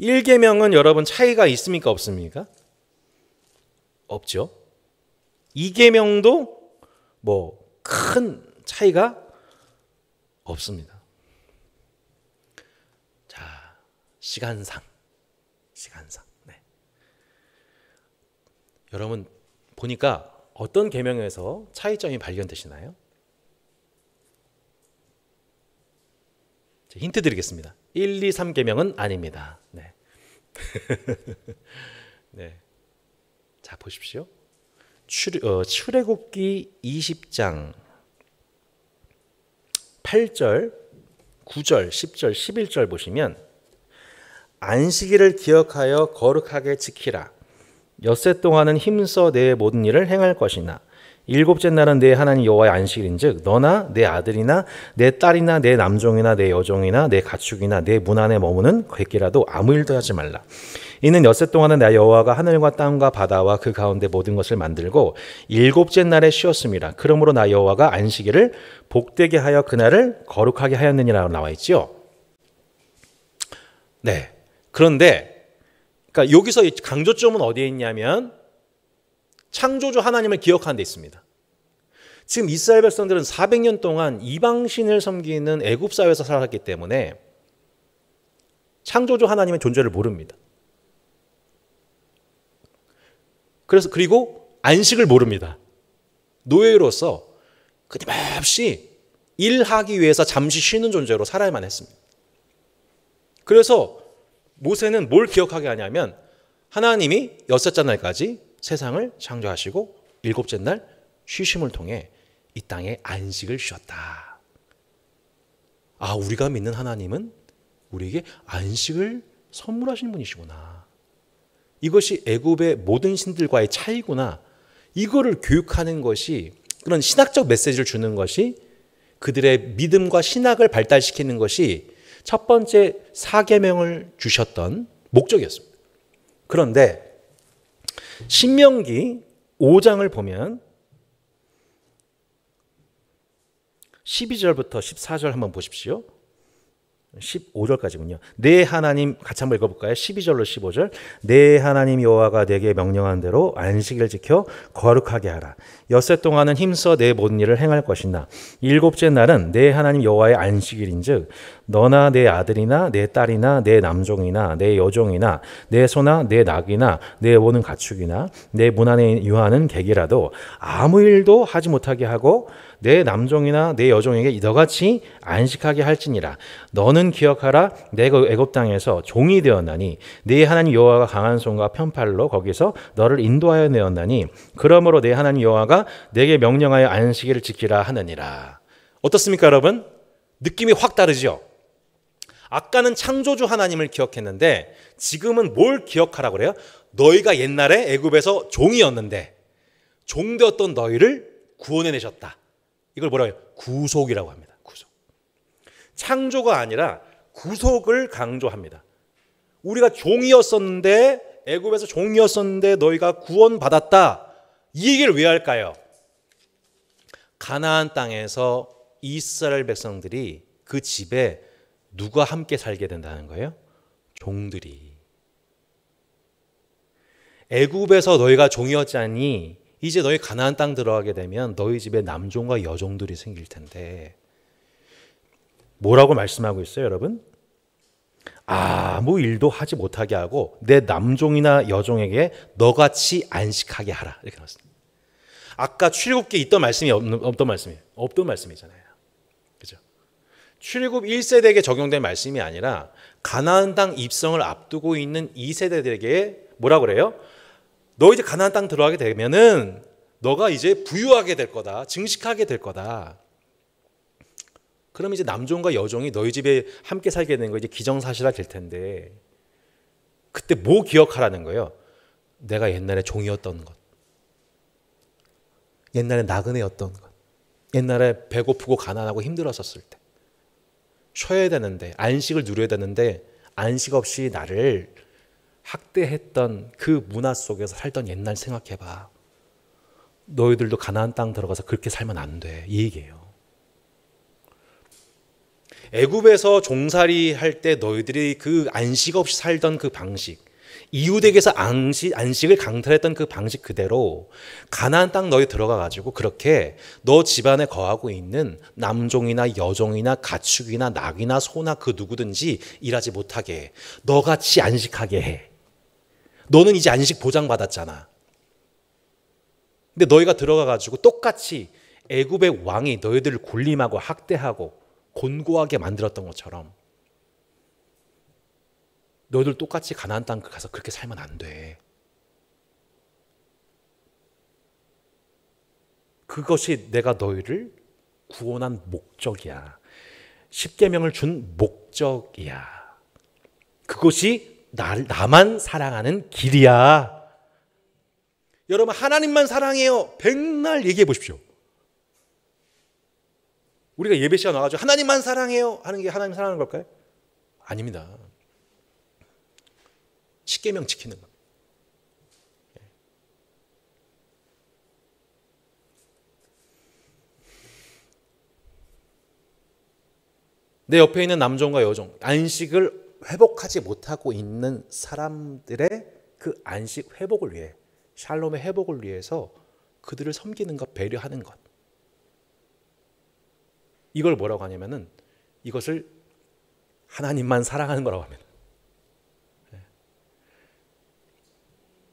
1계명은 여러분 차이가 있습니까? 없습니까? 없죠. 2계명도 뭐 큰 차이가 없습니다. 자, 시간상. 네. 여러분 보니까 어떤 계명에서 차이점이 발견되시나요? 힌트 드리겠습니다. 1, 2, 3계명은 아닙니다. 네. 네. 자, 보십시오. 출애굽기 20장 8절, 9절, 10절, 11절 보시면 안식일을 기억하여 거룩하게 지키라. 엿새 동안은 힘써 내 모든 일을 행할 것이나 일곱째 날은 내 하나님 여호와의 안식일인즉 너나 내 아들이나 내 딸이나 내 남종이나 내 여종이나 내 가축이나 내 문 안에 머무는 객기라도 아무 일도 하지 말라. 이는 엿새 동안은 나 여호와가 하늘과 땅과 바다와 그 가운데 모든 것을 만들고 일곱째 날에 쉬었음이라. 그러므로 나 여호와가 안식일을 복되게 하여 그날을 거룩하게 하였느니라 나와 있죠. 네. 그런데 그러니까 여기서 강조점은 어디에 있냐면 창조주 하나님을 기억하는 데 있습니다. 지금 이스라엘 백성들은 400년 동안 이방신을 섬기는 애굽 사회에서 살았기 때문에 창조주 하나님의 존재를 모릅니다. 그리고 안식을 모릅니다. 노예로서 끊임없이 일하기 위해서 잠시 쉬는 존재로 살아야만 했습니다. 그래서 모세는 뭘 기억하게 하냐면 하나님이 여섯째 날까지 세상을 창조하시고 일곱째 날 쉬심을 통해 이 땅에 안식을 주셨다. 아, 우리가 믿는 하나님은 우리에게 안식을 선물하신 분이시구나. 이것이 애굽의 모든 신들과의 차이구나. 이거를 교육하는 것이, 그런 신학적 메시지를 주는 것이, 그들의 믿음과 신학을 발달시키는 것이 첫 번째 사계명을 주셨던 목적이었습니다. 그런데 신명기 5장을 보면 12절부터 14절 한번 보십시오. 15절까지군요. 내 하나님, 같이 한번 읽어볼까요? 12절로 15절. 내 하나님 여호와가 내게 명령한 대로 안식일을 지켜 거룩하게 하라. 엿새 동안은 힘써 내 모든 일을 행할 것이나 일곱째 날은 내 하나님 여호와의 안식일인즉 너나 내 아들이나 내 딸이나 내 남종이나 내 여종이나 내 소나 내 낙이나 내 모든 가축이나 내 문 안에 유하는 객이라도 아무 일도 하지 못하게 하고 내 남종이나 내 여종에게 이같이 안식하게 할지니라. 너는 기억하라. 내가 애굽 땅에서 종이 되었나니 네 하나님 여호와가 강한 손과 편팔로 거기서 너를 인도하여 내었나니 그러므로 내 하나님 여호와가 내게 명령하여 안식일을 지키라 하느니라. 어떻습니까, 여러분? 느낌이 확 다르죠? 아까는 창조주 하나님을 기억했는데 지금은 뭘 기억하라고 그래요? 너희가 옛날에 애굽에서 종이었는데 종되었던 너희를 구원해내셨다. 이걸 뭐라고 해요? 구속이라고 합니다. 구속. 창조가 아니라 구속을 강조합니다. 우리가 종이었었는데, 애굽에서 종이었었는데 너희가 구원받았다. 이 얘기를 왜 할까요? 가나안 땅에서 이스라엘 백성들이 그 집에 누가 함께 살게 된다는 거예요? 종들이. 애굽에서 너희가 종이었자니 이제 너희 가나안 땅 들어가게 되면 너희 집에 남종과 여종들이 생길 텐데 뭐라고 말씀하고 있어요, 여러분? 아무 일도 하지 못하게 하고 내 남종이나 여종에게 너같이 안식하게 하라. 이렇게 나왔습니다. 아까 출애굽기에 있던 말씀이 없던 말씀이에요. 없던 말씀이잖아요. 그죠? 출애굽 1세대에게 적용된 말씀이 아니라 가나안 땅 입성을 앞두고 있는 2세대들에게 뭐라고 그래요? 너 이제 가나안 땅 들어가게 되면은 너가 이제 부유하게 될 거다. 증식하게 될 거다. 그럼 이제 남종과 여종이 너희 집에 함께 살게 되는 거 이제 기정사실화 될 텐데 그때 뭐 기억하라는 거예요? 내가 옛날에 종이었던 것. 옛날에 나그네였던 것. 옛날에 배고프고 가난하고 힘들었었을 때. 쉬어야 되는데 안식을 누려야 되는데 안식 없이 나를 학대했던 그 문화 속에서 살던 옛날 생각해봐. 너희들도 가나안 땅 들어가서 그렇게 살면 안 돼. 이 얘기예요. 애굽에서 종살이 할 때 너희들이 그 안식 없이 살던 그 방식, 이웃에게서 안식을 강탈했던 그 방식 그대로 가나안 땅 너희 들어가 가지고 그렇게 너 집안에 거하고 있는 남종이나 여종이나 가축이나 낙이나 소나 그 누구든지 일하지 못하게 해. 너같이 안식하게 해. 너는 이제 안식 보장받았잖아. 근데 너희가 들어가 가지고 똑같이 애굽의 왕이 너희들을 굴림하고 학대하고 곤고하게 만들었던 것처럼 너희들 똑같이 가나안 땅 가서 그렇게 살면 안 돼. 그것이 내가 너희를 구원한 목적이야. 십계명을 준 목적이야. 그것이 나만 사랑하는 길이야. 여러분, 하나님만 사랑해요. 백날 얘기해 보십시오. 우리가 예배 시간 와가지고 하나님만 사랑해요 하는 게 하나님 사랑하는 걸까요? 아닙니다. 십계명 지키는 것. 내 옆에 있는 남종과 여종, 안식을 회복하지 못하고 있는 사람들의 그 안식 회복을 위해, 샬롬의 회복을 위해서 그들을 섬기는 것, 배려하는 것. 이걸 뭐라고 하냐면은 이것을 하나님만 사랑하는 거라고 합니다.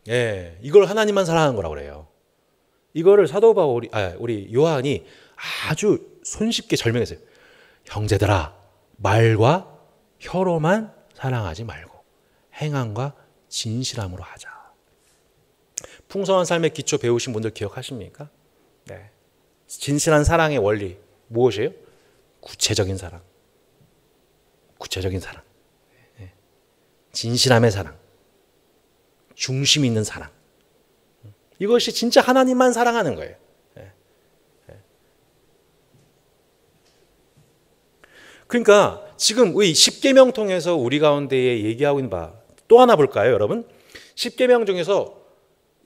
예, 이걸 하나님만 사랑하는 거라고 그래요. 이거를 사도 바울이, 우리 요한이 아주 손쉽게 설명했어요. 형제들아, 말과 혀로만 사랑하지 말고 행함과 진실함으로 하자. 풍성한 삶의 기초 배우신 분들 기억하십니까? 네. 진실한 사랑의 원리 무엇이에요? 구체적인 사랑. 구체적인 사랑. 네. 진실함의 사랑. 중심 있는 사랑. 이것이 진짜 하나님만 사랑하는 거예요. 그러니까 지금 이 십계명 통해서 우리 가운데에 얘기하고 있는 바 또 하나 볼까요, 여러분? 십계명 중에서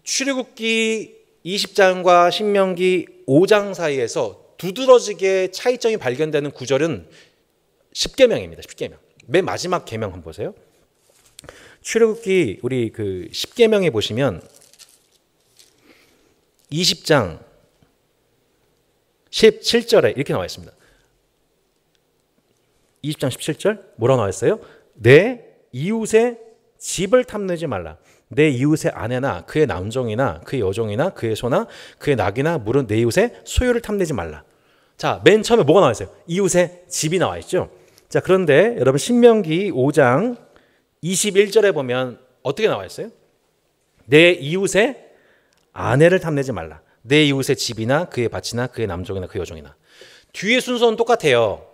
출애굽기 20장과 신명기 5장 사이에서 두드러지게 차이점이 발견되는 구절은 십계명입니다. 십계명. 맨 마지막 계명 한번 보세요. 출애굽기 우리 그 십계명에 보시면 20장 17절에 이렇게 나와 있습니다. 20장 17절 뭐라고 나와 있어요? 내 이웃의 집을 탐내지 말라. 내 이웃의 아내나 그의 남종이나 그의 여종이나 그의 소나 그의 낙이나 물은 내 이웃의 소유를 탐내지 말라. 자, 맨 처음에 뭐가 나와 있어요? 이웃의 집이 나와 있죠. 자, 그런데 여러분 신명기 5장 21절에 보면 어떻게 나와 있어요? 내 이웃의 아내를 탐내지 말라. 내 이웃의 집이나 그의 밭이나 그의 남종이나 그의 여종이나. 뒤에 순서는 똑같아요.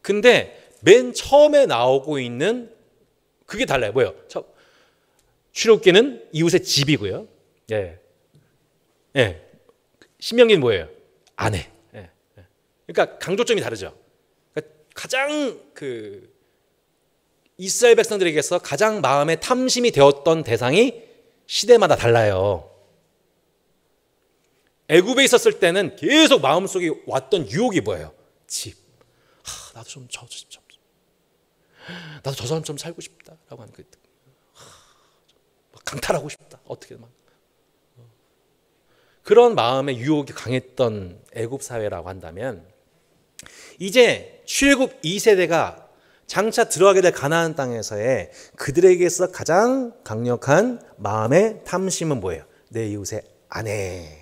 근데 맨 처음에 나오고 있는 그게 달라요. 뭐예요? 출애굽기는 이웃의 집이고요. 예. 예. 신명기는 뭐예요? 아내. 예. 그러니까 강조점이 다르죠. 그러니까 가장 이스라엘 백성들에게서 가장 마음에 탐심이 되었던 대상이 시대마다 달라요. 애굽에 있었을 때는 계속 마음속에 왔던 유혹이 뭐예요? 집. 나도 좀 나도 저 사람처럼 살고 싶다라고 하는 강탈하고 싶다. 어떻게 그런 마음의 유혹이 강했던 애굽 사회라고 한다면 이제 출애굽 2세대가 장차 들어가게 될 가나안 땅에서의 그들에게서 가장 강력한 마음의 탐심은 뭐예요? 내 이웃의 아내.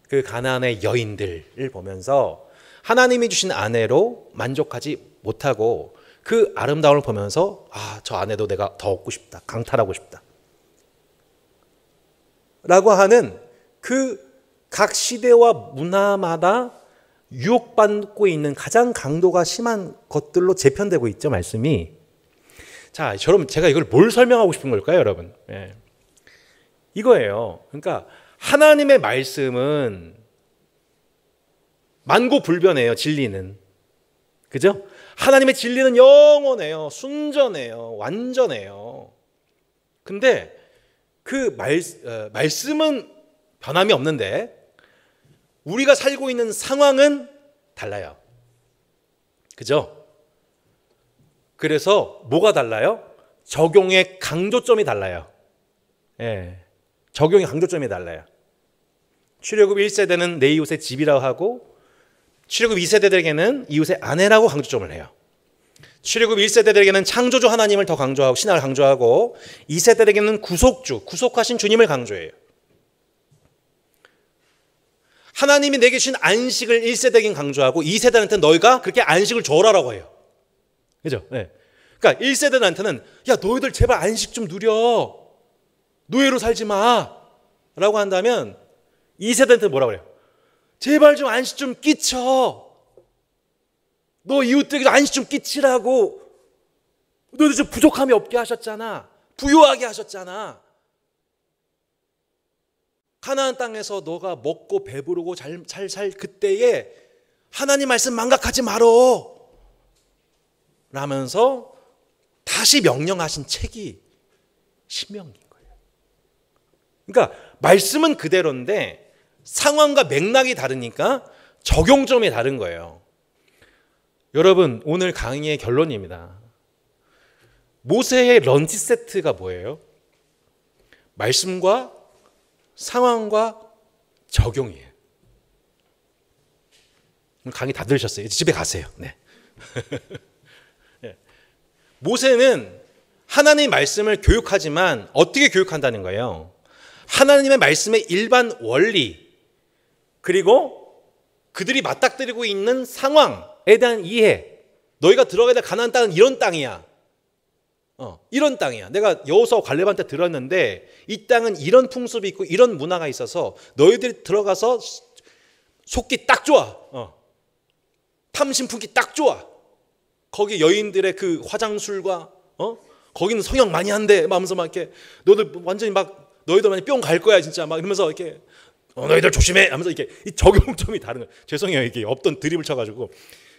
그 가나안의 여인들을 보면서 하나님이 주신 아내로 만족하지 못하고 그 아름다움을 보면서 저 아내도 내가 더 얻고 싶다. 강탈하고 싶다. 라고 하는 그 각 시대와 문화마다 유혹받고 있는 가장 강도가 심한 것들로 재편되고 있죠, 말씀이. 자, 여러분, 제가 이걸 뭘 설명하고 싶은 걸까요, 여러분? 예. 이거예요. 그러니까 하나님의 말씀은 만고불변해요, 진리는. 그죠? 하나님의 진리는 영원해요. 순전해요. 완전해요. 근데 그 말씀은 변함이 없는데 우리가 살고 있는 상황은 달라요. 그죠? 그래서 뭐가 달라요? 적용의 강조점이 달라요. 예. 적용의 강조점이 달라요. 출애굽 1세대는 내 이웃의 집이라고 하고 출애굽 2세대들에게는 이웃의 아내라고 강조점을 해요. 출애굽 1세대들에게는 창조주 하나님을 더 강조하고 신앙을 강조하고 2세대들에게는 구속하신 주님을 강조해요. 하나님이 내게 주신 안식을 1세대에게는 강조하고 2세대한테는 너희가 그렇게 안식을 줘라라고 해요. 그죠? 네. 그러니까 1세대한테는 야, 너희들 제발 안식 좀 누려. 노예로 살지 마. 라고 한다면 2세대한테는 뭐라고 그래요? 제발 좀 안식 좀 끼쳐. 너 이웃들에게도 안식 좀 끼치라고. 너희들 좀 부족함이 없게 하셨잖아. 부유하게 하셨잖아. 가나안 땅에서 너가 먹고 배부르고 잘 살 그때에 하나님 말씀 망각하지 말어 라면서 다시 명령하신 책이 신명기인 거예요. 그러니까 말씀은 그대로인데 상황과 맥락이 다르니까 적용점이 다른 거예요. 여러분, 오늘 강의의 결론입니다. 모세의 런치 세트가 뭐예요? 말씀과 상황과 적용이에요. 강의 다 들으셨어요? 이제 집에 가세요. 네. 모세는 하나님의 말씀을 교육하지만 어떻게 교육한다는 거예요? 하나님의 말씀의 일반 원리, 그리고 그들이 맞닥뜨리고 있는 상황에 대한 이해. 너희가 들어가야 될 가나안 땅은 이런 땅이야. 이런 땅이야. 내가 여호수아 갈렙한테 들었는데 이 땅은 이런 풍습이 있고 이런 문화가 있어서 너희들이 들어가서 속기 딱 좋아. 탐심 품기 딱 좋아. 거기 여인들의 그 화장술과 거기는 성형 많이 한대. 하면서 막 이렇게 너희들 완전히 막 너희들 많이 뿅 갈 거야 진짜 막 이러면서 이렇게 너희들 조심해 하면서 이렇게 이 적용점이 다른 거예요. 죄송해요. 이게 없던 드립을 쳐가지고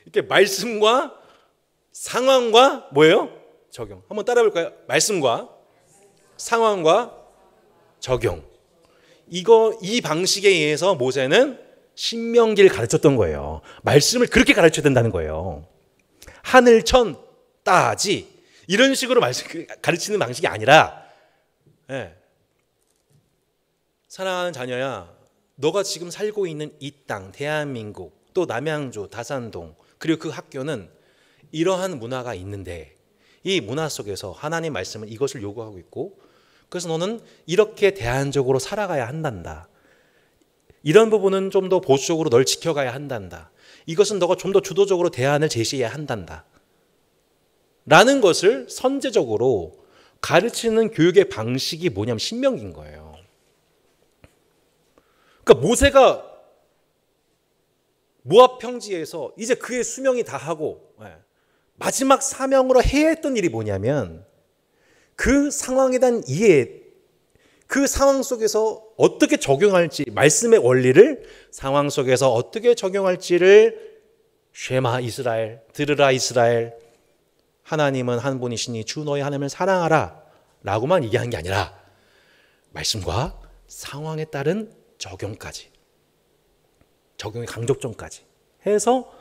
이렇게 말씀과 상황과 뭐예요? 적용. 한번 따라해 볼까요? 말씀과 상황과 적용. 이 방식에 의해서 모세는 신명기를 가르쳤던 거예요. 말씀을 그렇게 가르쳐야 된다는 거예요. 하늘 천 따지 이런 식으로 말씀 가르치는 방식이 아니라, 사랑하는 자녀야, 너가 지금 살고 있는 이 땅, 대한민국, 또 남양주, 다산동, 그리고 그 학교는 이러한 문화가 있는데 이 문화 속에서 하나님 말씀은 이것을 요구하고 있고, 그래서 너는 이렇게 대안적으로 살아가야 한단다. 이런 부분은 좀 더 보수적으로 널 지켜가야 한단다. 이것은 너가 좀 더 주도적으로 대안을 제시해야 한단다. 라는 것을 선제적으로 가르치는 교육의 방식이 뭐냐면 신명기인 거예요. 그러니까 모세가 모압 평지에서 이제 그의 수명이 다하고 마지막 사명으로 해야 했던 일이 뭐냐면 그 상황에 대한 이해, 그 상황 속에서 어떻게 적용할지, 말씀의 원리를 상황 속에서 어떻게 적용할지를 쉐마 이스라엘, 들으라 이스라엘, 하나님은 한 분이시니 주 너희 하나님을 사랑하라 라고만 얘기한 게 아니라 말씀과 상황에 따른 적용까지, 적용의 강조점까지 해서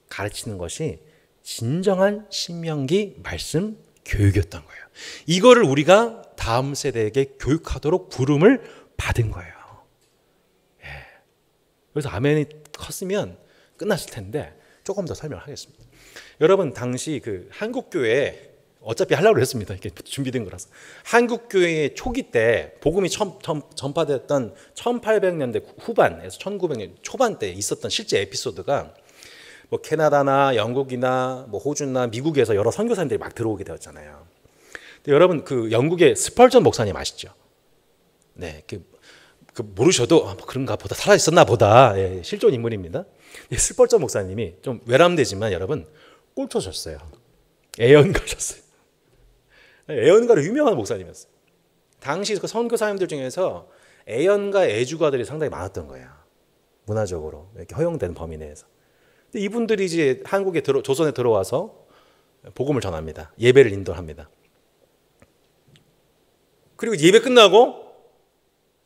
가르치는 것이 진정한 신명기 말씀 교육이었던 거예요. 이거를 우리가 다음 세대에게 교육하도록 부름을 받은 거예요. 그래서 아멘이 컸으면 끝났을 텐데 조금 더 설명하겠습니다. 여러분, 당시 그 한국교회, 어차피 하려고 했습니다. 이렇게 준비된 거라서. 한국교회의 초기 때 복음이 처음 전파됐던 1800년대 후반에서 1900년 초반 때 있었던 실제 에피소드가, 뭐 캐나다나 영국이나 뭐 호주나 미국에서 여러 선교사님들이 막 들어오게 되었잖아요. 근데 여러분, 그 영국의 스펄전 목사님 아시죠? 네, 그 모르셔도 뭐 그런가 보다, 살아 있었나 보다. 실존 인물입니다. 스펄전 목사님이 좀 외람되지만 여러분 꼴초셨어요. 애연가셨어요. 애연가로 유명한 목사님이었어요. 당시 그 선교사님들 중에서 애연가 애주가들이 상당히 많았던 거예요. 문화적으로 이렇게 허용된 범위 내에서. 근데 이분들이 이제 한국에 조선에 들어와서 복음을 전합니다. 예배를 인도합니다. 그리고 예배 끝나고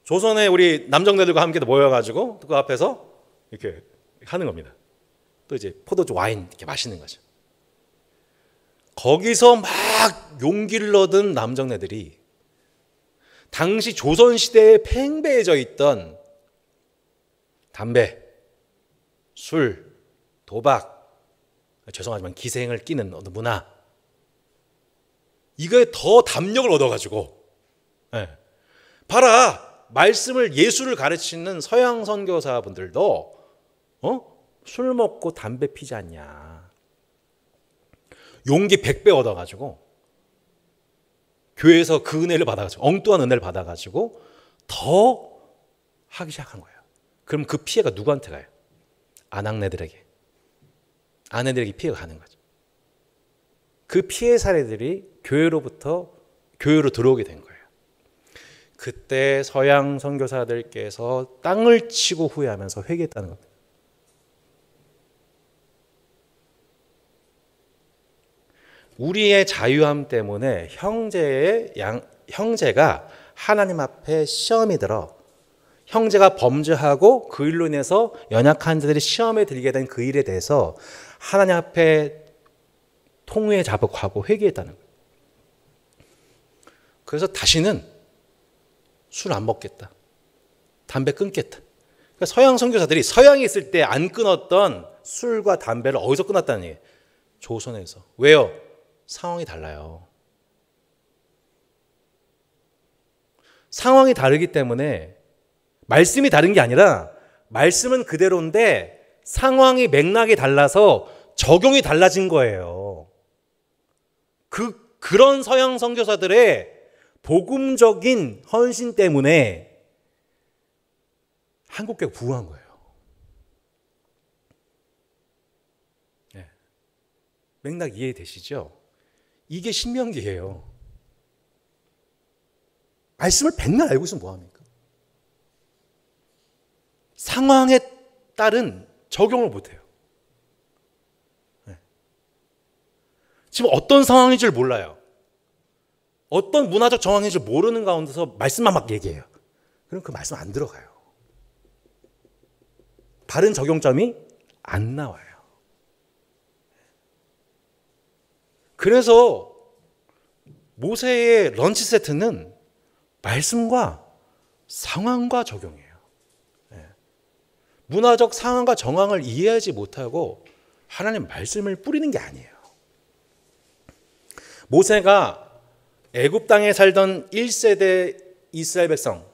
조선의 우리 남정네들과 함께 모여가지고 그 앞에서 이렇게 하는 겁니다. 또 이제 포도주 와인 이렇게 마시는 거죠. 거기서 막 용기를 얻은 남정네들이 당시 조선시대에 팽배해져 있던 담배, 술, 도박, 죄송하지만 기생을 끼는 어떤 문화, 이거에 더 담력을 얻어가지고, 봐라, 말씀을, 예수를 가르치는 서양 선교사분들도 술 먹고 담배 피지 않냐. 용기 100배 얻어가지고 교회에서 그 은혜를 받아가지고, 엉뚱한 은혜를 받아가지고 더 하기 시작한 거예요. 그럼 그 피해가 누구한테 가요? 아낙네들에게. 아내들에게 피해가 가는 거죠. 그 피해 사례들이 교회로 들어오게 된 거예요. 그때 서양 선교사들께서 땅을 치고 후회하면서 회개했다는 겁니다. 우리의 자유함 때문에 형제가 하나님 앞에 시험이 들어 형제가 범죄하고 그 일로 인해서 연약한 자들이 시험에 들게 된 그 일에 대해서 하나님 앞에 통회 자복하고 회개했다는 거예요. 그래서 다시는 술 안 먹겠다. 담배 끊겠다. 그러니까 서양 선교사들이 서양에 있을 때 안 끊었던 술과 담배를 어디서 끊었다는 얘기예요? 조선에서. 왜요? 상황이 달라요. 상황이 다르기 때문에 말씀이 다른 게 아니라 말씀은 그대로인데 상황이 맥락이 달라서 적용이 달라진 거예요. 그런 서양 선교사들의 복음적인 헌신 때문에 한국교회가 부흥한 거예요. 네. 맥락 이해되시죠? 이게 신명기예요. 말씀을 백날 알고 있으면 뭐합니까? 상황에 따른 적용을 못해요. 네. 지금 어떤 상황인 줄 몰라요. 어떤 문화적 정황인 줄 모르는 가운데서 말씀만 막 얘기해요. 그럼 그 말씀 안 들어가요. 바른 적용점이 안 나와요. 그래서 모세의 런치 세트는 말씀과 상황과 적용이에요. 문화적 상황과 정황을 이해하지 못하고 하나님 말씀을 뿌리는 게 아니에요. 모세가 애굽 땅에 살던 1세대 이스라엘 백성,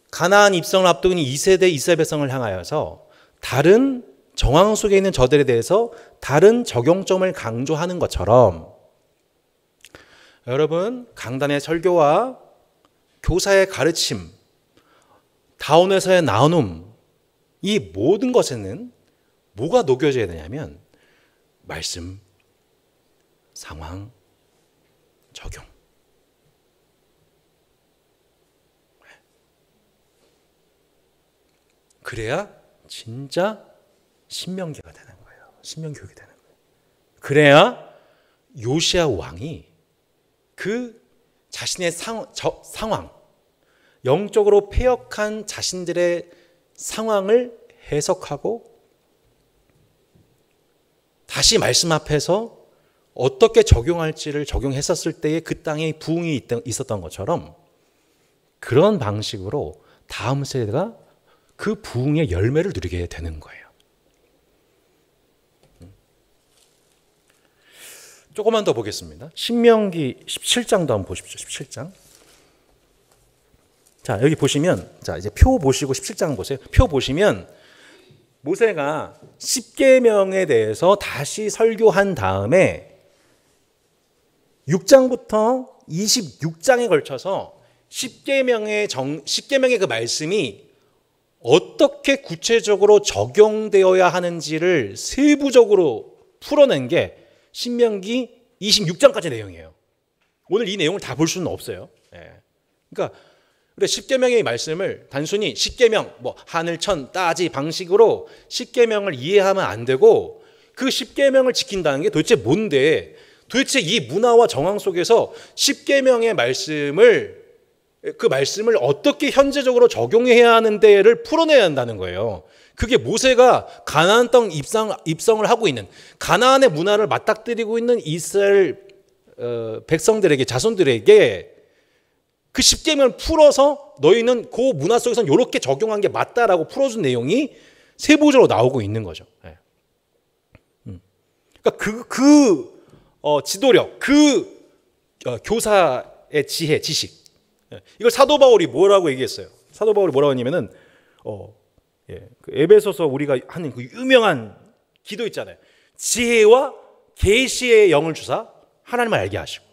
가나안 입성을 앞두고 있는 2세대 이스라엘 백성을 향하여서 다른 정황 속에 있는 저들에 대해서 다른 적용점을 강조하는 것처럼 여러분 강단의 설교와 교사의 가르침, 다원에서의 나눔 이 모든 것에는 뭐가 녹여져야 되냐면 말씀, 상황, 적용. 그래야 진짜 신명기가 되는 거예요. 신명교육이 되는 거예요. 그래야 요시야 왕이 그 자신의 상황, 영적으로 패역한 자신들의 상황을 해석하고 다시 말씀 앞에서 어떻게 적용할지를 적용했었을 때에 그 땅에 부흥이 있었던 것처럼 그런 방식으로 다음 세대가 그 부흥의 열매를 누리게 되는 거예요. 조금만 더 보겠습니다. 신명기 17장도 한번 보십시오. 17장. 자, 여기 보시면, 자, 이제 표 보시고 17장 보세요. 표 보시면 모세가 10계명에 대해서 다시 설교한 다음에 6장부터 26장에 걸쳐서 10계명의 그 말씀이 어떻게 구체적으로 적용되어야 하는지를 세부적으로 풀어낸 게 신명기 26장까지 내용이에요. 오늘 이 내용을 다 볼 수는 없어요. 그러니까 우리 10계명의 말씀을 단순히 10계명, 뭐 하늘, 천, 따지 방식으로 10계명을 이해하면 안 되고 그 10계명을 지킨다는 게 도대체 뭔데 도대체 이 문화와 정황 속에서 10계명의 말씀을 그 말씀을 어떻게 현재적으로 적용해야 하는데를 풀어내야 한다는 거예요. 그게 모세가 가나안 땅 입성을 하고 있는 가나안의 문화를 맞닥뜨리고 있는 이스라엘 백성들에게 자손들에게 그 10계명을 풀어서 너희는 그 문화 속에서는 이렇게 적용한 게 맞다라고 풀어준 내용이 세부적으로 나오고 있는 거죠. 그러니까 지도력, 교사의 지혜, 지식. 이걸 사도 바울이 뭐라고 얘기했어요? 사도 바울이 뭐라고 했냐면은 그 에베소서 우리가 하는 그 유명한 기도 있잖아요. 지혜와 계시의 영을 주사 하나님을 알게 하시고,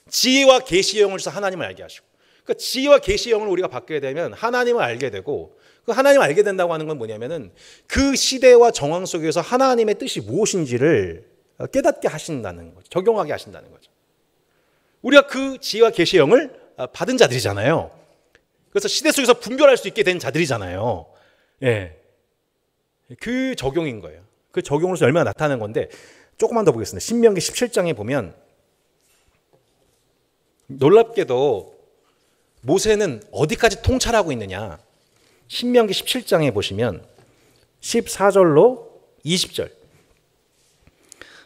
지혜와 계시의 영을 주사 하나님을 알게 하시고. 그러니까 지혜와 계시의 영을 우리가 받게 되면 하나님을 알게 되고, 그 하나님을 알게 된다고 하는 건 뭐냐면은 그 시대와 정황 속에서 하나님의 뜻이 무엇인지를 깨닫게 하신다는 거죠. 적용하게 하신다는 거죠. 우리가 그 지혜와 계시의 영을 받은 자들이잖아요. 그래서 시대 속에서 분별할 수 있게 된 자들이잖아요. 예. 그 적용인 거예요. 그 적용으로서 얼마나 나타나는 건데 조금만 더 보겠습니다. 신명기 17장에 보면 놀랍게도 모세는 어디까지 통찰하고 있느냐. 신명기 17장에 보시면 14절로 20절.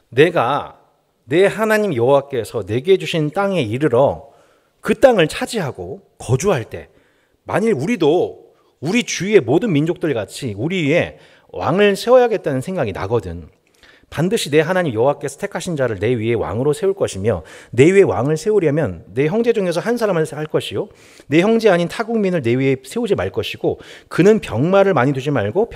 내가 내 하나님 여호와께서 내게 주신 땅에 이르러 그 땅을 차지하고 거주할 때 만일 우리도 우리 주위의 모든 민족들 같이 우리 위에 왕을 세워야겠다는 생각이 나거든. 반드시 내 하나님 여호와께서 택하신 자를 내 위에 왕으로 세울 것이며 내 위에 왕을 세우려면 내 형제 중에서 한 사람을 할 것이요 내 형제 아닌 타국민을 내 위에 세우지 말 것이고 그는 병마를 많이 두지 말고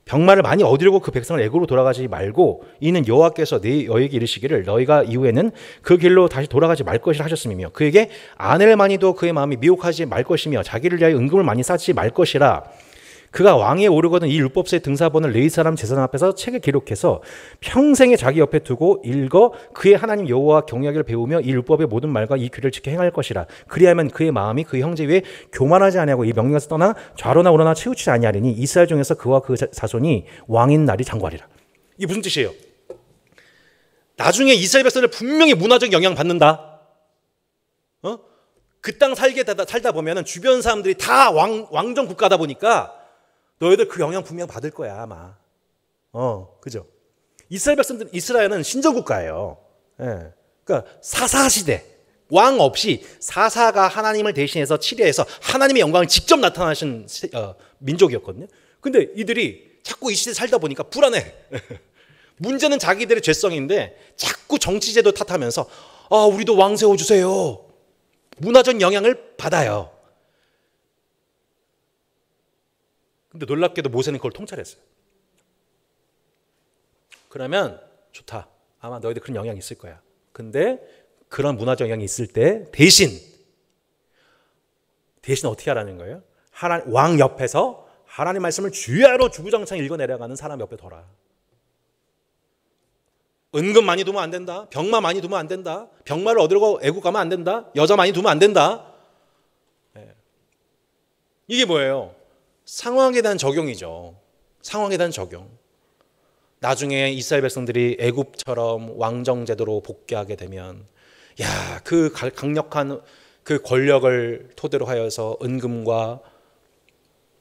병마를 많이 얻으려고 그 백성을 애굽으로 돌아가지 말고 이는 여호와께서 너에게 이르시기를 너희가 이후에는 그 길로 다시 돌아가지 말 것이라 하셨음이며 그에게 아내를 많이 두어 그의 마음이 미혹하지 말 것이며 자기를 위하여 은금을 많이 쌓지 말 것이라. 그가 왕위에 오르거든 이 율법서의 등사본을 레위 사람 제사장 앞에서 책에 기록해서 평생에 자기 옆에 두고 읽어 그의 하나님 여호와 경외하기를 배우며 이 율법의 모든 말과 이 규례를 지켜 행할 것이라. 그리하면 그의 마음이 그 형제 위에 교만하지 아니하고 이 명령에서 떠나 좌로나 우로나 치우치지 아니하리니 이스라엘 중에서 그와 그 자손이 왕인 날이 장구하리라. 이게 무슨 뜻이에요? 나중에 이스라엘 백성들 분명히 문화적 영향 받는다. 그 땅 살다 보면은 주변 사람들이 다 왕정 국가다 보니까 너희들 그 영향 분명 받을 거야 아마. 그죠? 이스라엘은 신정국가예요. 예. 그러니까 사사시대 왕 없이 사사가 하나님을 대신해서 치례해서 하나님의 영광을 직접 나타나신 민족이었거든요. 근데 이들이 자꾸 이 시대에 살다 보니까 불안해. 문제는 자기들의 죄성인데 자꾸 정치제도 탓하면서 우리도 왕 세워주세요. 문화적 영향을 받아요. 근데 놀랍게도 모세는 그걸 통찰했어요. 그러면 좋다. 아마 너희들 그런 영향이 있을 거야. 근데 그런 문화적 영향이 있을 때 대신 어떻게 하라는 거예요? 왕 옆에서 하나님 말씀을 주야로 주구장창 읽어내려가는 사람 옆에 둬라. 은금 많이 두면 안 된다. 병마 많이 두면 안 된다. 병마를 얻으려고 애국 가면 안 된다. 여자 많이 두면 안 된다. 이게 뭐예요? 상황에 대한 적용이죠. 상황에 대한 적용. 나중에 이스라엘 백성들이 애굽처럼 왕정제도로 복귀하게 되면 그 강력한 그 권력을 토대로 하여서 은금과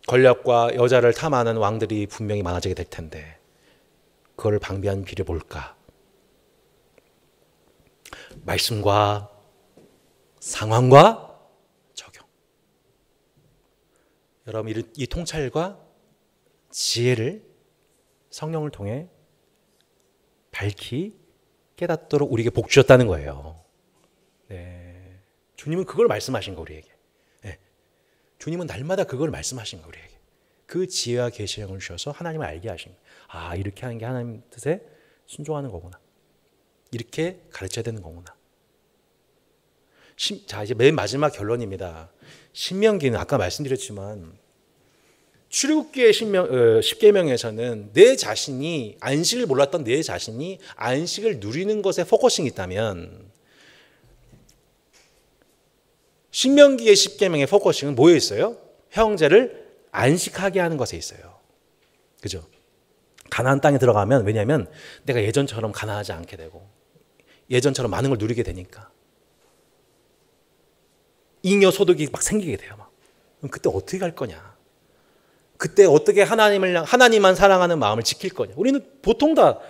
권력과 여자를 탐하는 왕들이 분명히 많아지게 될 텐데 그걸 방비한 길이 뭘까? 말씀과 상황과 여러분 이 통찰과 지혜를 성령을 통해 밝히 깨닫도록 우리에게 복 주셨다는 거예요. 네. 주님은 그걸 말씀하신 거 우리에게. 네. 주님은 날마다 그걸 말씀하신 거 우리에게. 그 지혜와 계시의 영을 주셔서 하나님을 알게 하신 거예요. 이렇게 하는 게 하나님 뜻에 순종하는 거구나. 이렇게 가르쳐야 되는 거구나. 자, 이제 맨 마지막 결론입니다. 신명기는 아까 말씀드렸지만 출애굽기의 10계명에서는 내 자신이 안식을 몰랐던 내 자신이 안식을 누리는 것에 포커싱이 있다면 신명기의 10계명의 포커싱은 뭐에 있어요? 형제를 안식하게 하는 것에 있어요. 그죠? 가나안 땅에 들어가면 왜냐하면 내가 예전처럼 가난하지 않게 되고 예전처럼 많은 걸 누리게 되니까 잉여 소득이 막 생기게 돼요. 그럼 그때 어떻게 할 거냐? 그때 어떻게 하나님만 사랑하는 마음을 지킬 거냐? 우리는 보통 다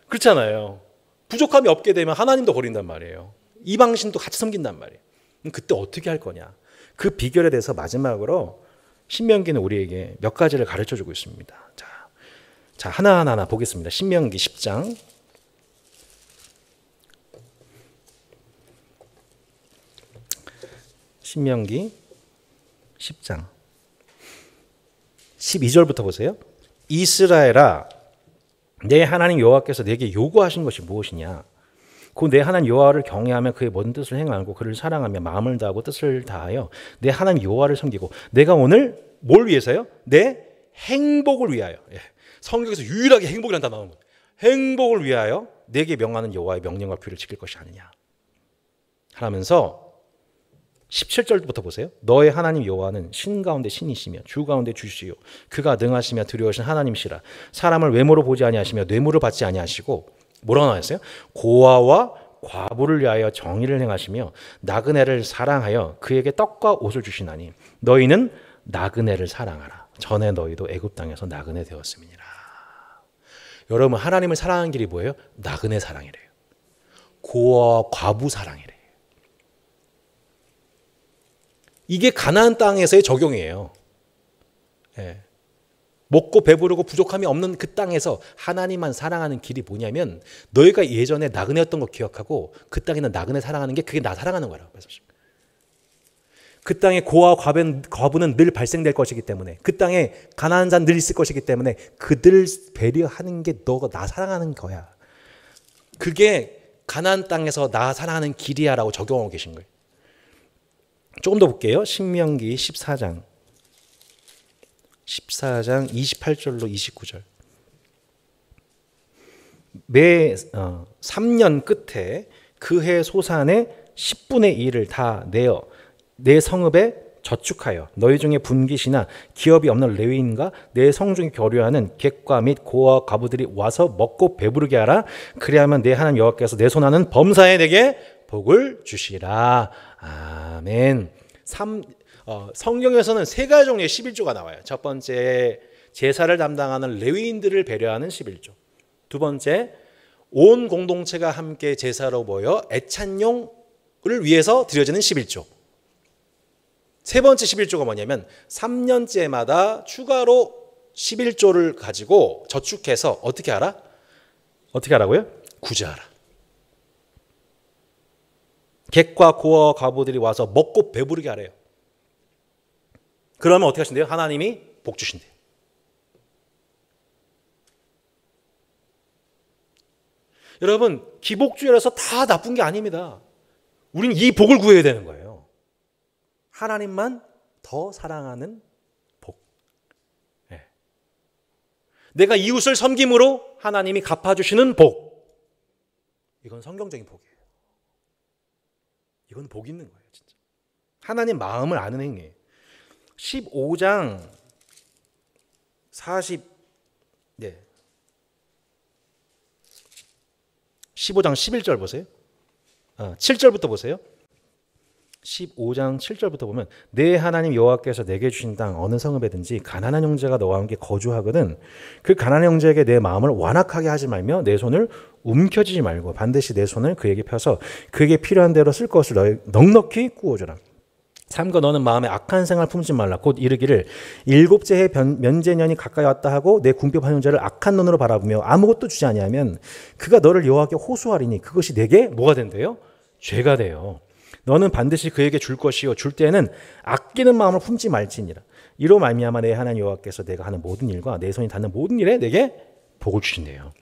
그렇잖아요. 부족함이 없게 되면 하나님도 버린단 말이에요. 이방신도 같이 섬긴단 말이에요. 그럼 그때 어떻게 할 거냐? 그 비결에 대해서 마지막으로 신명기는 우리에게 몇 가지를 가르쳐주고 있습니다. 자, 하나하나 보겠습니다. 신명기 10장. 신명기 10장 12절부터 보세요. 이스라엘아 내 하나님 여호와께서 내게 요구하신 것이 무엇이냐? 그 내 하나님 여호와를 경외하며 그의 모든 뜻을 행하고 그를 사랑하며 마음을 다하고 뜻을 다하여 내 하나님 여호와를 섬기고 내가 오늘 뭘 위해서요? 내 행복을 위하여. 예. 성경에서 유일하게 행복이라는 단어 나오는 거예요. 행복을 위하여 내게 명하는 여호와의 명령과 규를 지킬 것이 아니냐 하면서 17절부터 보세요. 너의 하나님 여호와는 신 가운데 신이시며 주 가운데 주시요 그가 능하시며 두려우신 하나님이시라. 사람을 외모로 보지 아니하시며 뇌물을 받지 아니하시고 뭐라고 나왔어요? 고아와 과부를 위하여 정의를 행하시며 나그네를 사랑하여 그에게 떡과 옷을 주시나니 너희는 나그네를 사랑하라. 전에 너희도 애굽 땅에서 나그네 되었음이니라. 여러분 하나님을 사랑하는 길이 뭐예요? 나그네 사랑이래요. 고아와 과부 사랑이래요. 이게 가나안 땅에서의 적용이에요. 예. 먹고 배부르고 부족함이 없는 그 땅에서 하나님만 사랑하는 길이 뭐냐면 너희가 예전에 나그네였던 거 기억하고 그 땅에는 나그네 사랑하는 게 그게 나 사랑하는 거라고. 그 땅에 고아와 과부는 늘 발생될 것이기 때문에 그 땅에 가난한 자는 늘 있을 것이기 때문에 그들 배려하는 게 너가 나 사랑하는 거야. 그게 가나안 땅에서 나 사랑하는 길이야 라고 적용하고 계신 거예요. 조금 더 볼게요. 신명기 14장 28절로 29절. 매 3년 끝에 그 해 소산의 10분의 1을 다 내어 내 성읍에 저축하여 너희 중에 분깃이나 기업이 없는 레위인과 내 성중에 거류하는 객과 및 고아 과부들이 와서 먹고 배부르게 하라. 그리하면 내 하나님 여호와께서 내 손하는 범사에 내게 복을 주시라. 아멘. 성경에서는 세 가지 종류의 11조가 나와요. 첫 번째, 제사를 담당하는 레위인들을 배려하는 11조. 두 번째, 온 공동체가 함께 제사로 모여 애찬용을 위해서 드려지는 11조. 세 번째 11조가 뭐냐면 3년째마다 추가로 11조를 가지고 저축해서 어떻게 하라? 어떻게 하라고요? 구제하라. 객과 고아 과부들이 와서 먹고 배부르게 하래요. 그러면 어떻게 하신대요? 하나님이 복 주신대요. 여러분, 기복주의라서 다 나쁜 게 아닙니다. 우린 이 복을 구해야 되는 거예요. 하나님만 더 사랑하는 복. 네. 내가 이웃을 섬김으로 하나님이 갚아주시는 복. 이건 성경적인 복이에요. 이건 복 있는 거예요, 진짜. 하나님 마음을 아는 행위예요. 15장 15장 11절 보세요. 7절부터 보세요. 15장 7절부터 보면 내 하나님 여호와께서 내게 주신 땅 어느 성읍에든지 가난한 형제가 너와 함께 거주하거든 그 가난한 형제에게 내 마음을 완악하게 하지 말며 내 손을 움켜쥐지 말고 반드시 내 손을 그에게 펴서 그에게 필요한 대로 쓸 것을 넉넉히 구워주라. 삼가 너는 마음에 악한 생활 품지 말라. 곧 이르기를 일곱째 해 면제년이 가까이 왔다 하고 내 궁핍한 형제를 악한 눈으로 바라보며 아무것도 주지 아니하면 그가 너를 여호와께 호소하리니 그것이 내게 뭐가 된대요? 죄가 돼요. 너는 반드시 그에게 줄 것이요 줄 때에는 아끼는 마음을 품지 말지니라. 이로 말미암아 내 하나님 여호와께서 내가 하는 모든 일과 내 손이 닿는 모든 일에 내게 복을 주신대요.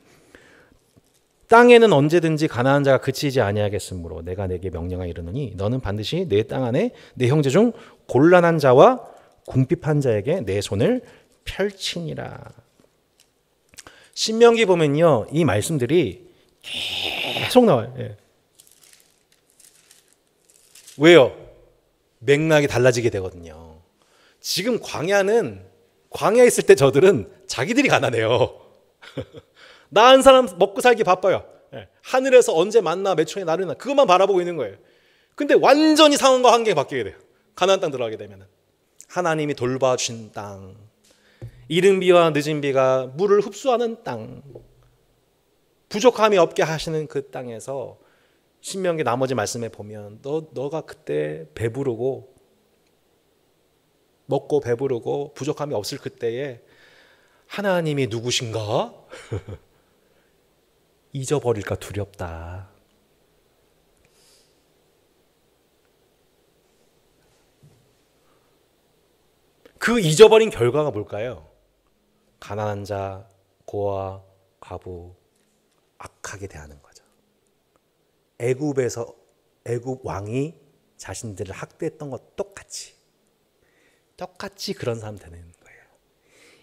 땅에는 언제든지 가난한 자가 그치지 아니하겠으므로 내가 내게 명령하 이르노니 너는 반드시 내 땅 안에 내 형제 중 곤란한 자와 궁핍한 자에게 내 손을 펼치니라. 신명기 보면요 이 말씀들이 계속 나와요. 예. 왜요? 맥락이 달라지게 되거든요. 지금 광야에 있을 때 저들은 자기들이 가난해요. 나 한 사람 먹고 살기 바빠요. 하늘에서 언제 만나 몇 초에 나르나 그것만 바라보고 있는 거예요. 근데 완전히 상황과 환경이 바뀌게 돼요. 가나안 땅 들어가게 되면 하나님이 돌봐주신 땅, 이른 비와 늦은 비가 물을 흡수하는 땅, 부족함이 없게 하시는 그 땅에서 신명기 나머지 말씀에 보면 너가 그때 배부르고 먹고 배부르고 부족함이 없을 그때에 하나님이 누구신가? 잊어버릴까 두렵다. 그 잊어버린 결과가 뭘까요? 가난한 자, 고아, 과부 악하게 대하는 거죠. 애굽에서 애굽 왕이 자신들을 학대했던 것 똑같이 그런 사람 되는 거예요.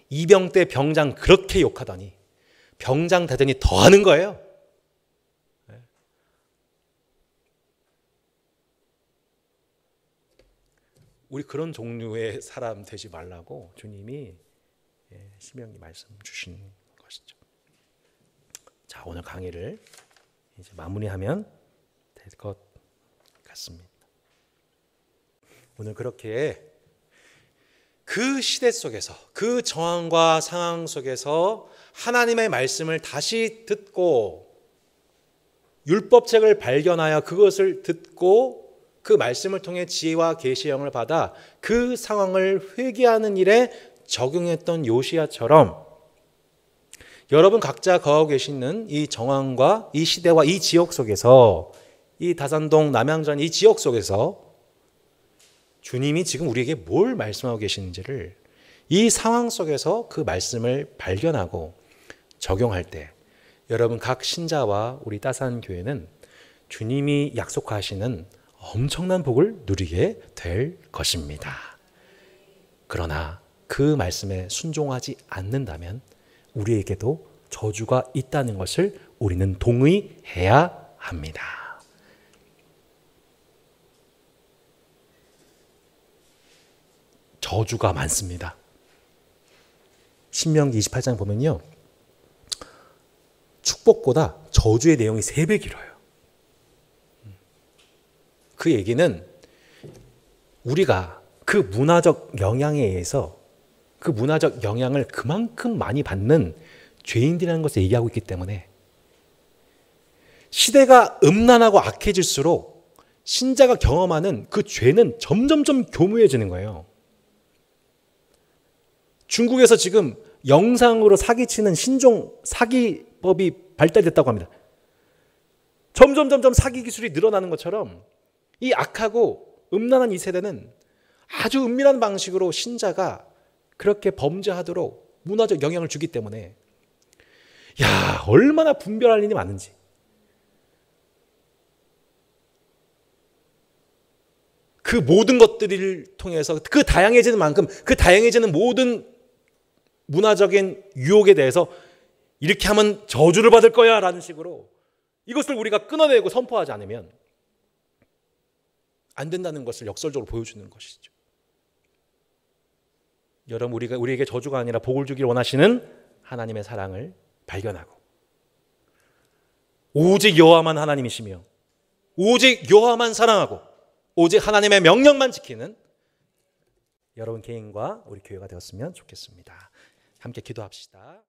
이병 때 병장 그렇게 욕하더니 병장 되더니 더 하는 거예요. 우리 그런 종류의 사람 되지 말라고 주님이 신명기 말씀 주신 것이죠. 자, 오늘 강의를 이제 마무리하면 될 것 같습니다. 오늘 그렇게 그 시대 속에서 그 정황과 상황 속에서 하나님의 말씀을 다시 듣고 율법책을 발견하여 그것을 듣고 그 말씀을 통해 지혜와 계시의 영을 받아 그 상황을 회개하는 일에 적용했던 요시야처럼 여러분 각자 거하고 계시는 이 정황과 이 시대와 이 지역 속에서 이 다산동 남양전 이 지역 속에서 주님이 지금 우리에게 뭘 말씀하고 계시는지를 이 상황 속에서 그 말씀을 발견하고 적용할 때 여러분 각 신자와 우리 따산교회는 주님이 약속하시는 엄청난 복을 누리게 될 것입니다. 그러나 그 말씀에 순종하지 않는다면 우리에게도 저주가 있다는 것을 우리는 동의해야 합니다. 저주가 많습니다. 신명기 28장 보면요, 축복보다 저주의 내용이 3배 길어요. 그 얘기는 우리가 그 문화적 영향에 의해서 그 문화적 영향을 그만큼 많이 받는 죄인들이라는 것을 얘기하고 있기 때문에 시대가 음란하고 악해질수록 신자가 경험하는 그 죄는 점점점 교묘해지는 거예요. 중국에서 지금 영상으로 사기치는 신종 사기법이 발달됐다고 합니다. 점점 사기 기술이 늘어나는 것처럼 이 악하고 음란한 이 세대는 아주 은밀한 방식으로 신자가 그렇게 범죄하도록 문화적 영향을 주기 때문에 야, 얼마나 분별할 일이 많은지. 그 모든 것들을 통해서 그 다양해지는 만큼 그 다양해지는 모든 문화적인 유혹에 대해서 이렇게 하면 저주를 받을 거야 라는 식으로 이것을 우리가 끊어내고 선포하지 않으면 안 된다는 것을 역설적으로 보여주는 것이죠. 여러분, 우리에게 저주가 아니라 복을 주기를 원하시는 하나님의 사랑을 발견하고 오직 여호와만 하나님이시며 오직 여호와만 사랑하고 오직 하나님의 명령만 지키는 여러분 개인과 우리 교회가 되었으면 좋겠습니다. 함께 기도합시다.